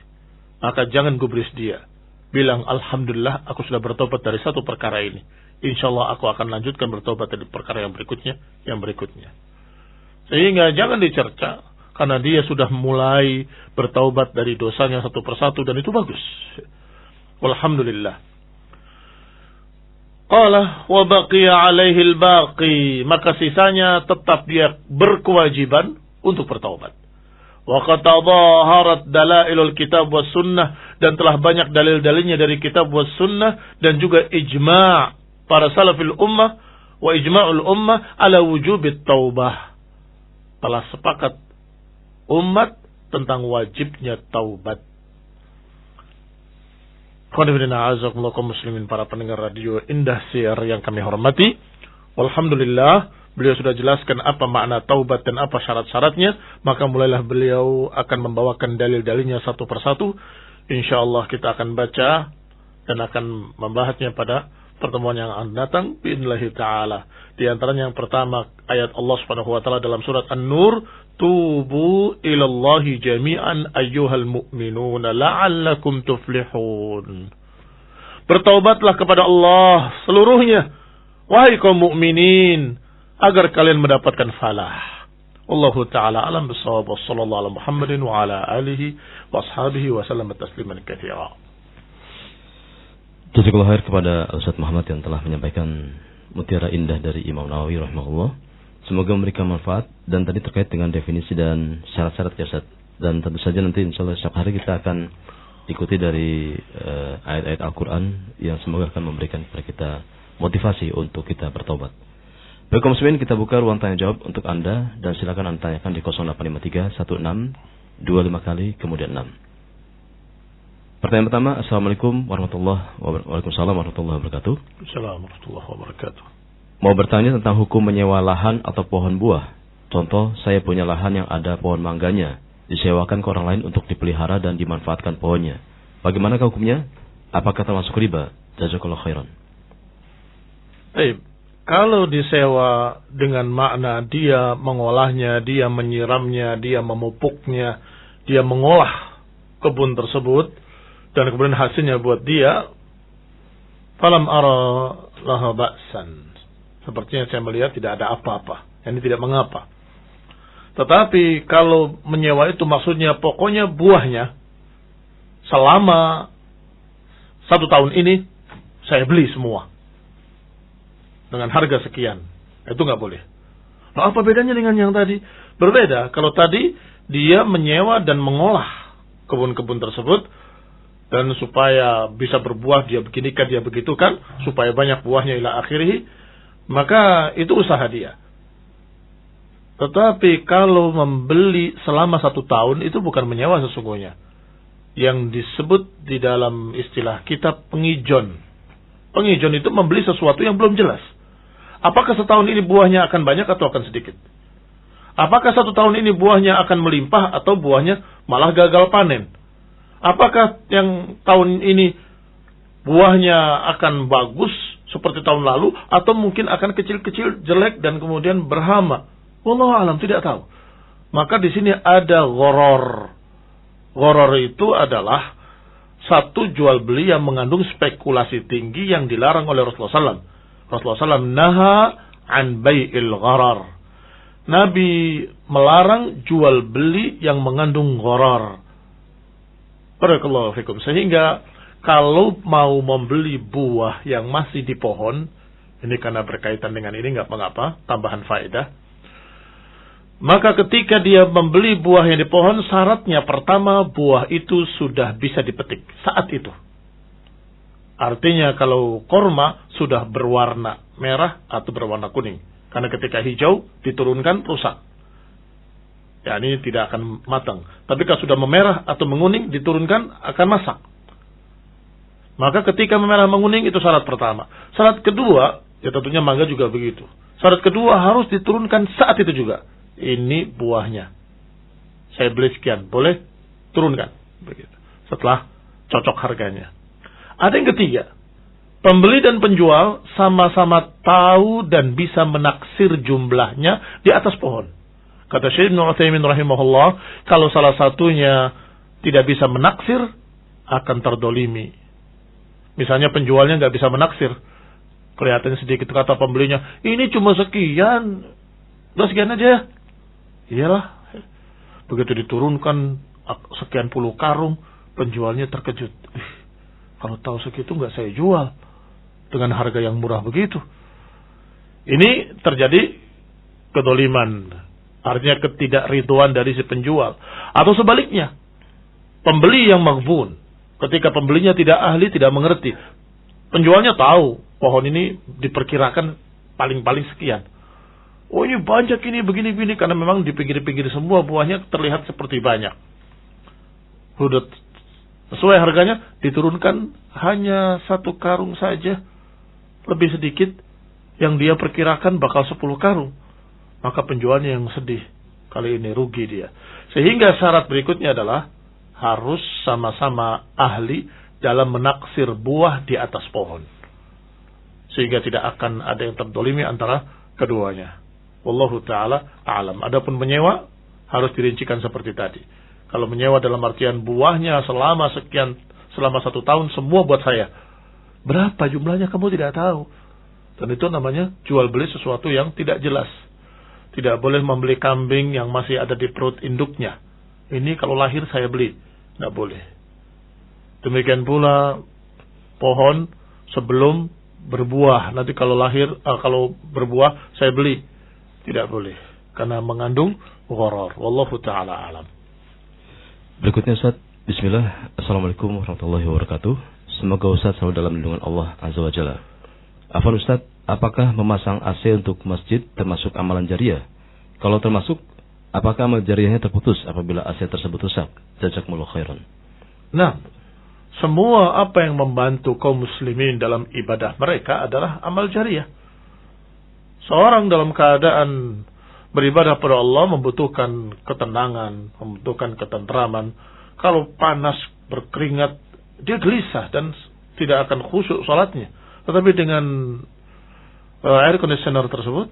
Maka jangan gubris dia. Bilang, alhamdulillah aku sudah bertobat dari satu perkara ini. Insya Allah aku akan lanjutkan bertobat dari perkara yang berikutnya. Sehingga jangan dicerca. Karena dia sudah mulai bertaubat dari dosanya satu persatu. Dan itu bagus. Walhamdulillah. Qala wa baqiya alaihi al-baqi. Maka sisanya tetap dia berkewajiban untuk bertaubat. Wa qad tadhaharat dalailul kitab was sunnah. Dan telah banyak dalil-dalilnya dari kitab was sunnah. Dan juga ijma' para salafil ummah wa ijma'ul ummah ala wujubit taubah. Telah sepakat umat tentang wajibnya taubat. Qanifidina azakumullah muslimin, para pendengar radio Indah Siar yang kami hormati. Walhamdulillah, beliau sudah jelaskan apa makna taubat dan apa syarat-syaratnya. Maka mulailah beliau akan membawakan dalil-dalilnya satu persatu. InsyaAllah kita akan baca dan akan membahasnya pada pertemuan yang akan datang bi'idnillahi ta'ala. Di antaranya yang pertama ayat Allah Subhanahu wa taala dalam surat An-Nur, tubu ilallahi jami'an ayyuhal mu'minuna la'allakum tuflihun. Bertaubatlah kepada Allah seluruhnya, wahai kaum mukminin, agar kalian mendapatkan falah. Wallahu ta'ala alam bisawab. Wassallallahu ala Muhammadin wa ala alihi wa ashabihi wa sallam tasliman katsira. Jazakallahu khair kepada Ustaz Muhammad yang telah menyampaikan mutiara indah dari Imam Nawawi rahimahullah. Semoga memberikan manfaat. Dan tadi terkait dengan definisi dan syarat-syarat ya Ustaz. Dan tentu saja nanti insyaallah setiap hari kita akan ikuti dari ayat-ayat Al-Quran yang semoga akan memberikan kepada kita motivasi untuk kita bertobat. Baik kaum muslimin, kita buka ruang tanya jawab untuk Anda. Dan silakan Anda tanyakan di 0853 16 25 kali kemudian 6. Pertanyaan pertama, Assalamualaikum warahmatullahi wabarakatuh. Assalamualaikum warahmatullahi wabarakatuh. Mau bertanya tentang hukum menyewa lahan atau pohon buah. Contoh, saya punya lahan yang ada pohon mangganya, disewakan ke orang lain untuk dipelihara dan dimanfaatkan pohonnya. Bagaimana hukumnya? Apakah termasuk riba? Jazakallahu khairan. Baik, kalau disewa dengan makna dia mengolahnya, dia menyiramnya, dia memupuknya, dia mengolah kebun tersebut, dan kemudian hasilnya buat dia, falam ara laha ba'san. Sepertinya saya melihat tidak ada apa-apa. Ini tidak mengapa. Tetapi kalau menyewa itu maksudnya pokoknya buahnya selama 1 tahun ini saya beli semua dengan harga sekian. Itu nggak boleh. Nah, apa bedanya dengan yang tadi? Berbeda. Kalau tadi dia menyewa dan mengolah kebun-kebun tersebut, dan supaya bisa berbuah dia beginikan, dia begitukan, supaya banyak buahnya ila akhirih, maka itu usaha dia. Tetapi kalau membeli selama 1 tahun, itu bukan menyewa sesungguhnya. Yang disebut di dalam istilah kitab pengijon. Pengijon itu membeli sesuatu yang belum jelas. Apakah setahun ini buahnya akan banyak atau akan sedikit? Apakah 1 tahun ini buahnya akan melimpah atau buahnya malah gagal panen? Apakah yang tahun ini buahnya akan bagus seperti tahun lalu, atau mungkin akan kecil-kecil, jelek, dan kemudian berhama? Wallahu alam, tidak tahu. Maka di sini ada gharar. Gharar itu adalah satu jual beli yang mengandung spekulasi tinggi yang dilarang oleh Rasulullah SAW. Rasulullah SAW naha an bai'il gharar. Nabi melarang jual beli yang mengandung gharar. Barakallahu fikum. Sehingga kalau mau membeli buah yang masih di pohon, ini karena berkaitan dengan ini nggak mengapa, tambahan faedah. Maka ketika dia membeli buah yang di pohon, syaratnya pertama buah itu sudah bisa dipetik saat itu. Artinya kalau korma sudah berwarna merah atau berwarna kuning. Karena ketika hijau diturunkan rusak. Ya, ini tidak akan matang. Tapi kalau sudah memerah atau menguning diturunkan akan masak. Maka ketika memerah menguning itu syarat pertama. Syarat kedua, ya tentunya mangga juga begitu. Syarat kedua harus diturunkan saat itu juga. Ini buahnya. Saya beli sekian, boleh turunkan. Begitu. Setelah cocok harganya. Ada yang ketiga. Pembeli dan penjual sama-sama tahu dan bisa menaksir jumlahnya di atas pohon. Kata Syekh Ibnu Utsaimin rahimahullah, kalau salah satunya tidak bisa menaksir, akan terdolimi. Misalnya penjualnya nggak bisa menaksir, kelihatannya sedikit, kata pembelinya, ini cuma sekian, udah sekian aja. Iyalah. Begitu diturunkan sekian puluh karung, penjualnya terkejut. Kalau tahu segitu nggak saya jual dengan harga yang murah begitu. Ini terjadi kedoliman, artinya ketidakridhoan dari si penjual. Atau sebaliknya, pembeli yang maghbun, ketika pembelinya tidak ahli, tidak mengerti. Penjualnya tahu pohon ini diperkirakan paling-paling sekian. Oh, ini banyak, ini begini-begini, karena memang di pinggir-pinggir semua buahnya terlihat seperti banyak. Sudah sesuai harganya, diturunkan hanya 1 karung saja, lebih sedikit, yang dia perkirakan bakal 10 karung. Maka penjualnya yang sedih, kali ini rugi dia. Sehingga syarat berikutnya adalah harus sama-sama ahli dalam menaksir buah di atas pohon, sehingga tidak akan ada yang terdolimi antara keduanya. Wallahu ta'ala a'lam. Adapun menyewa harus dirincikan seperti tadi. Kalau menyewa dalam artian buahnya selama 1 tahun semua buat saya, berapa jumlahnya kamu tidak tahu. Dan itu namanya jual beli sesuatu yang tidak jelas. Tidak boleh membeli kambing yang masih ada di perut induknya. Ini kalau lahir saya beli, tidak boleh. Demikian pula pohon sebelum berbuah, nanti kalau kalau berbuah saya beli, tidak boleh, karena mengandung gharar. Wallahu ta'ala alam. Berikutnya Ustaz, bismillah. Assalamualaikum warahmatullahi wabarakatuh. Semoga Ustaz selalu dalam lindungan Allah Azza wa Jalla. Afwan Ustaz, apakah memasang AC untuk masjid termasuk amalan jariah? Kalau termasuk, apakah amal jariahnya terputus apabila AC tersebut rusak? Jazakumullah khairan. Nah, semua apa yang membantu kaum muslimin dalam ibadah mereka adalah amal jariah. Seorang dalam keadaan beribadah pada Allah membutuhkan ketenangan, membutuhkan ketentraman. Kalau panas, berkeringat, dia gelisah dan tidak akan khusyuk salatnya. Tetapi dengan air conditioner tersebut,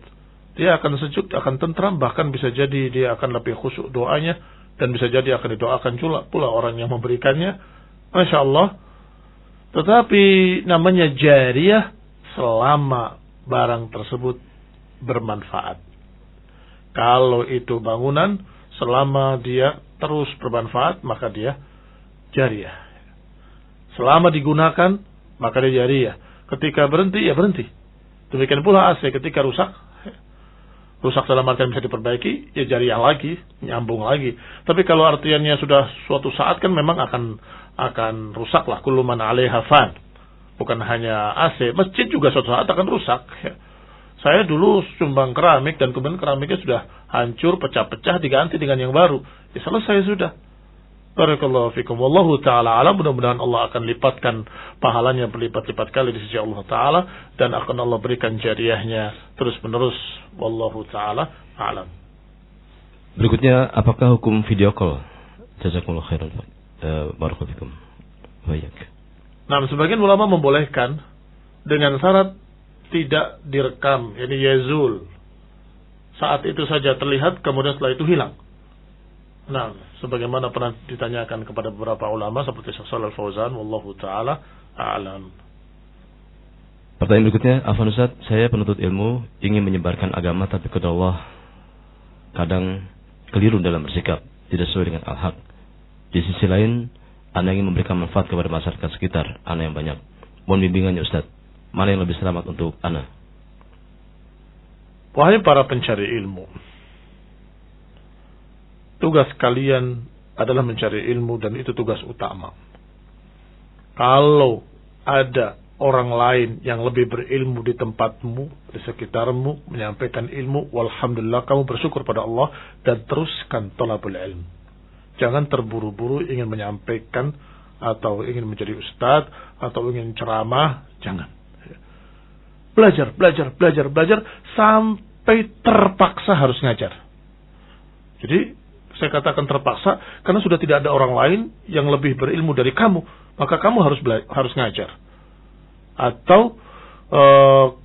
dia akan sejuk, akan tentram, bahkan bisa jadi dia akan lebih khusyuk doanya, dan bisa jadi akan didoakan pula orang yang memberikannya. Masya Allah. Tetapi namanya jariah selama barang tersebut bermanfaat. Kalau itu bangunan, selama dia terus bermanfaat, maka dia jariah. Selama digunakan, maka dia jariah. Ketika berhenti, ya berhenti. Demikian pula AC, ketika rusak dalam artian bisa diperbaiki, ya jariah lagi, nyambung lagi. Tapi kalau artiannya sudah suatu saat kan memang akan rusak lah. Kullu man 'alaiha fan. Bukan hanya AC, masjid juga suatu saat akan rusak. Saya dulu sumbang keramik dan kemudian keramiknya sudah hancur, pecah-pecah, diganti dengan yang baru. Ya selesai sudah. Barakallahu fikum. Wallahu ta'ala alam. Mudah-mudahan Allah akan lipatkan pahalanya berlipat-lipat kali di sisi Allah Ta'ala. Dan akan Allah berikan jariahnya terus-menerus. Wallahu ta'ala alam. Berikutnya, apakah hukum video call? Jazakumullah khairan. Barakallahu fikum. Baik. Nah, sebagian ulama membolehkan dengan syarat tidak direkam, yani yazul. Saat itu saja terlihat, kemudian setelah itu hilang. Nah, sebagaimana pernah ditanyakan kepada beberapa ulama seperti Syekh Shalal Fauzan, wallahu taala a'lam. Pertanyaan berikutnya, Afwan Ustaz, saya penuntut ilmu ingin menyebarkan agama tapi kepada Allah kadang keliru dalam bersikap, tidak sesuai dengan al-haq. Di sisi lain, Anda ingin memberikan manfaat kepada masyarakat sekitar Anda yang banyak. Mohon bimbingannya Ustaz, mana yang lebih selamat untuk Anda? Wahai para pencari ilmu, tugas kalian adalah mencari ilmu dan itu tugas utama. Kalau ada orang lain yang lebih berilmu di tempatmu, di sekitarmu, menyampaikan ilmu, walhamdulillah, kamu bersyukur pada Allah dan teruskan thalabul ilm. Jangan terburu-buru ingin menyampaikan atau ingin menjadi ustadz atau ingin ceramah, jangan. Belajar sampai terpaksa harus ngajar. Jadi saya katakan terpaksa karena sudah tidak ada orang lain yang lebih berilmu dari kamu, maka kamu harus ngajar. Atau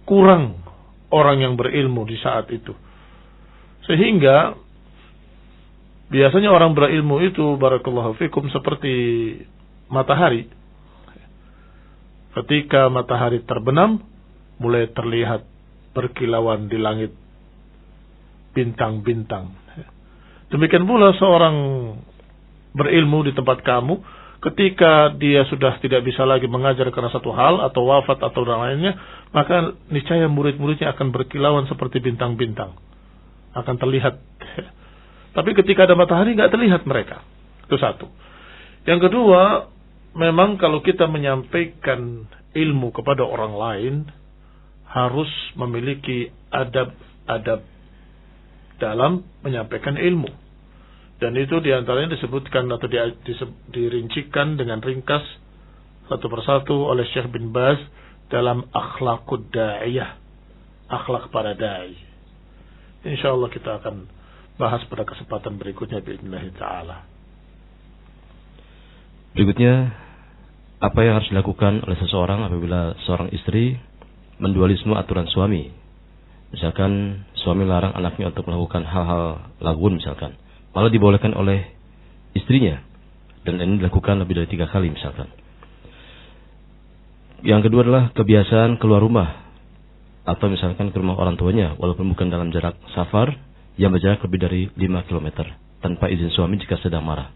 kurang orang yang berilmu di saat itu. Sehingga biasanya orang berilmu itu, barakallahu fikum, seperti matahari. Ketika matahari terbenam, mulai terlihat berkilauan di langit bintang-bintang. Demikian pula seorang berilmu di tempat kamu, ketika dia sudah tidak bisa lagi mengajar karena satu hal atau wafat atau lainnya, maka niscaya murid-muridnya akan berkilauan seperti bintang-bintang, akan terlihat. Tapi ketika ada matahari nggak terlihat mereka. Itu satu. Yang kedua, memang kalau kita menyampaikan ilmu kepada orang lain, harus memiliki adab-adab dalam menyampaikan ilmu. Dan itu diantaranya disebutkan atau dirincikan dengan ringkas satu persatu oleh Syekh bin Baz dalam Akhlaqud Da'iyah, akhlak para da'i. InsyaAllah kita akan bahas pada kesempatan berikutnya bi'idznillah ta'ala. Berikutnya, apa yang harus dilakukan oleh seseorang apabila seorang istri mendualisme aturan suami? Misalkan suami larang anaknya untuk melakukan hal-hal lagun misalkan, malah dibolehkan oleh istrinya, dan ini dilakukan lebih dari 3 kali misalkan. Yang kedua adalah kebiasaan keluar rumah, atau misalkan ke rumah orang tuanya walaupun bukan dalam jarak safar yang berjarak lebih dari 5 km tanpa izin suami jika sedang marah.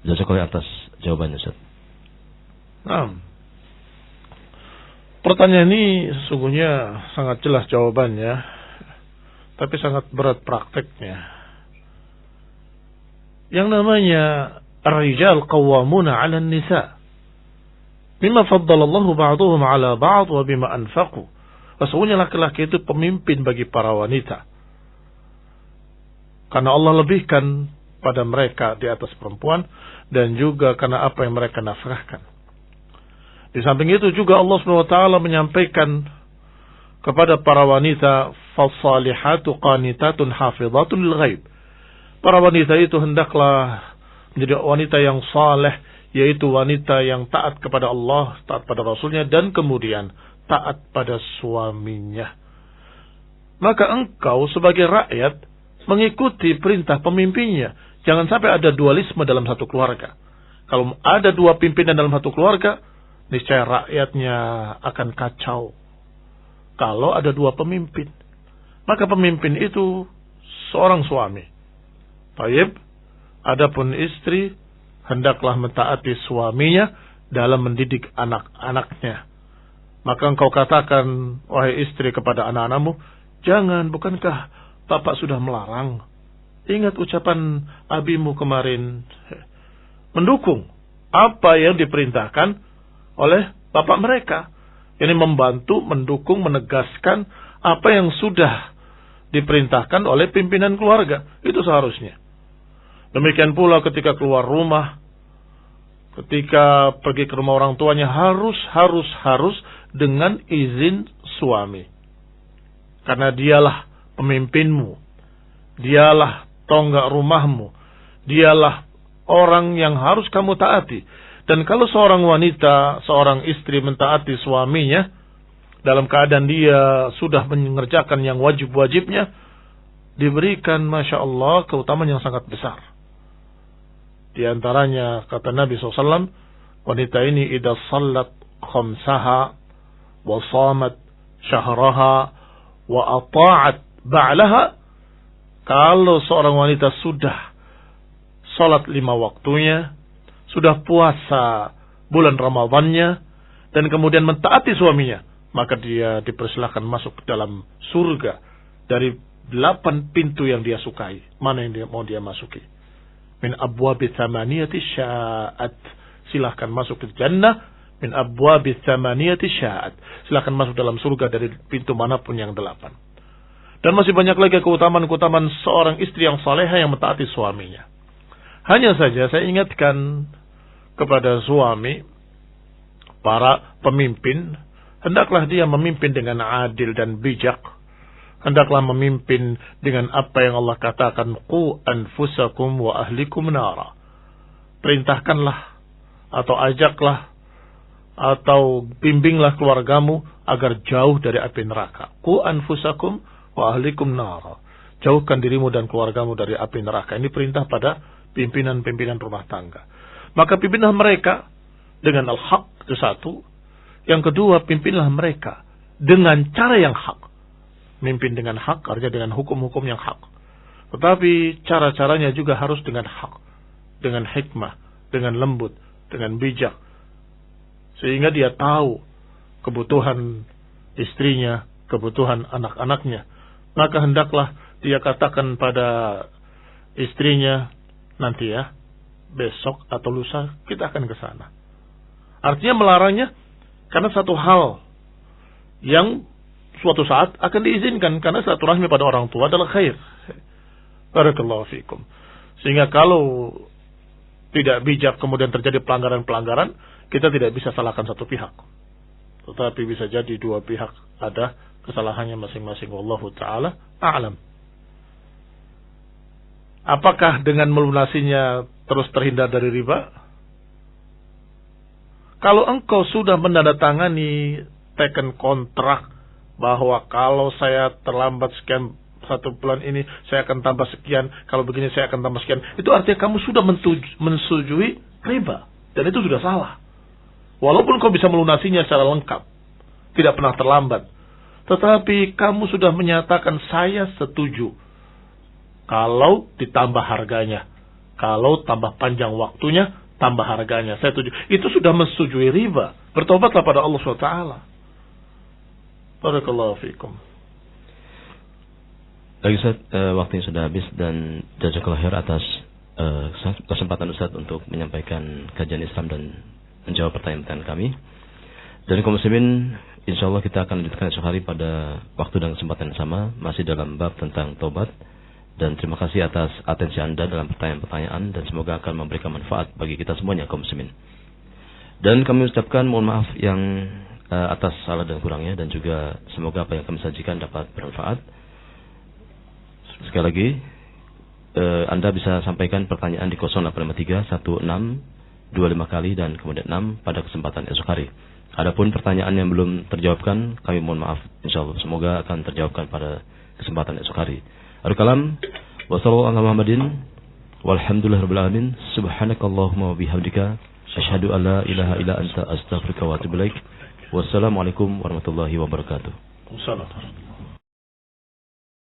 Jazakallahu atas jawabannya, Ustaz. Nah, pertanyaan ini sesungguhnya sangat jelas jawabannya, tapi sangat berat prakteknya. Yang namanya ar-rijal qawwamuna 'ala an-nisa bima faddalallahu ba'dahum 'ala ba'd wa bima anfaqu. Sesungguhnya laki-laki itu pemimpin bagi para wanita, karena Allah lebihkan pada mereka di atas perempuan, dan juga karena apa yang mereka nafkahkan. Di samping itu juga Allah SWT menyampaikan kepada para wanita, fasalihatu qanitatun hafizatun lil ghaib. Para wanita itu hendaklah menjadi wanita yang saleh, yaitu wanita yang taat kepada Allah, taat pada Rasulnya, dan kemudian taat pada suaminya. Maka engkau sebagai rakyat mengikuti perintah pemimpinnya. Jangan sampai ada dualisme dalam satu keluarga. Kalau ada 2 pimpinan dalam satu keluarga, niscaya rakyatnya akan kacau. Kalau ada 2 pemimpin, maka pemimpin itu seorang suami. Taib, adapun istri hendaklah mentaati suaminya dalam mendidik anak-anaknya. Maka engkau katakan, wahai istri, kepada anak-anakmu, jangan, bukankah bapak sudah melarang? Ingat ucapan abimu kemarin. Mendukung apa yang diperintahkan oleh bapak mereka. Ini membantu, mendukung, menegaskan apa yang sudah diperintahkan oleh pimpinan keluarga. Itu seharusnya. Demikian pula ketika keluar rumah, ketika pergi ke rumah orang tuanya, harus dengan izin suami. Karena dialah pemimpinmu, dialah tonggak rumahmu, dialah orang yang harus kamu taati. Dan kalau seorang wanita, seorang istri mentaati suaminya dalam keadaan dia sudah mengerjakan yang wajib-wajibnya, diberikan Masya Allah keutamaan yang sangat besar. Di antaranya kata Nabi SAW, wanita ini idza sallat khamsaha wa shamat syahraha wa ata'at ba'laha. Kalau seorang wanita sudah salat 5 waktunya, sudah puasa bulan Ramadannya, dan kemudian mentaati suaminya, maka dia dipersilahkan masuk ke dalam surga dari 8 pintu yang dia sukai. Mana yang mau dia masuki? Min abwabi thamaniyati sya'at. Silahkan masuk ke jannah min abwabis tsamaniyati sya'at. Silakan masuk dalam surga dari pintu manapun yang 8. Dan masih banyak lagi keutamaan-keutamaan seorang istri yang salehah yang mentaati suaminya. Hanya saja saya ingatkan kepada suami, para pemimpin, hendaklah dia memimpin dengan adil dan bijak. Hendaklah memimpin dengan apa yang Allah katakan, qu anfusakum wa ahlikum nara. Perintahkanlah atau ajaklah atau bimbinglah keluargamu agar jauh dari api neraka. Qu anfusakum wa ahlikum nara. Jauhkan dirimu dan keluargamu dari api neraka. Ini perintah pada pimpinan-pimpinan rumah tangga. Maka pimpinlah mereka dengan al-haq, itu satu. Yang kedua, pimpinlah mereka dengan cara yang hak. Mimpin dengan hak, artinya dengan hukum-hukum yang hak. Tetapi cara-caranya juga harus dengan hak. Dengan hikmah, dengan lembut, dengan bijak. Sehingga dia tahu kebutuhan istrinya, kebutuhan anak-anaknya. Maka hendaklah dia katakan pada istrinya, nanti ya, besok atau lusa kita akan ke sana. Artinya melarangnya karena satu hal yang suatu saat akan diizinkan, karena silaturahmi pada orang tua adalah khair. Barakallahu fikum. Sehingga kalau tidak bijak kemudian terjadi pelanggaran-pelanggaran, kita tidak bisa salahkan satu pihak. Tetapi bisa jadi dua pihak ada kesalahannya masing-masing. Wallahu ta'ala a'lam. Apakah dengan melunasinya terus terhindar dari riba? Kalau engkau sudah menandatangani teken kontrak bahwa kalau saya terlambat sekian satu bulan ini saya akan tambah sekian, kalau begini saya akan tambah sekian, itu artinya kamu sudah menyetujui riba, dan itu sudah salah. Walaupun kau bisa melunasinya secara lengkap, tidak pernah terlambat, tetapi kamu sudah menyatakan saya setuju kalau ditambah harganya, kalau tambah panjang waktunya, tambah harganya, saya setuju. Itu sudah menyetujui riba. Bertobatlah pada Allah SWT. Barakallahu fikum. Lagi Ustaz, waktunya sudah habis dan jazakallahu khair atas kesempatan Ustaz untuk menyampaikan kajian Islam dan menjawab pertanyaan-pertanyaan kami. Dan kaum muslimin, insyaallah kita akan lanjutkan esok hari pada waktu dan kesempatan yang sama, masih dalam bab tentang taubat. Dan terima kasih atas atensi Anda dalam pertanyaan-pertanyaan, dan semoga akan memberikan manfaat bagi kita semuanya kaum muslimin. Dan kami ucapkan mohon maaf yang atas salah dan kurangnya, dan juga semoga apa yang kami sajikan dapat bermanfaat. Sekali lagi, Anda bisa sampaikan pertanyaan di 0853 16 25 kali dan kemudian 6 pada kesempatan esok hari. Adapun pertanyaan yang belum terjawabkan, kami mohon maaf. Insyaallah semoga akan terjawabkan pada kesempatan esok hari. Al-kalam wa sallallahu ala Muhammadin walhamdulillahirabbil alamin. Subhanakallahumma wa bihamdika asyhadu an la ilaha illa anta astaghfiruka wa atubu ilaik. Wassalamualaikum warahmatullahi wabarakatuh. Wassalam.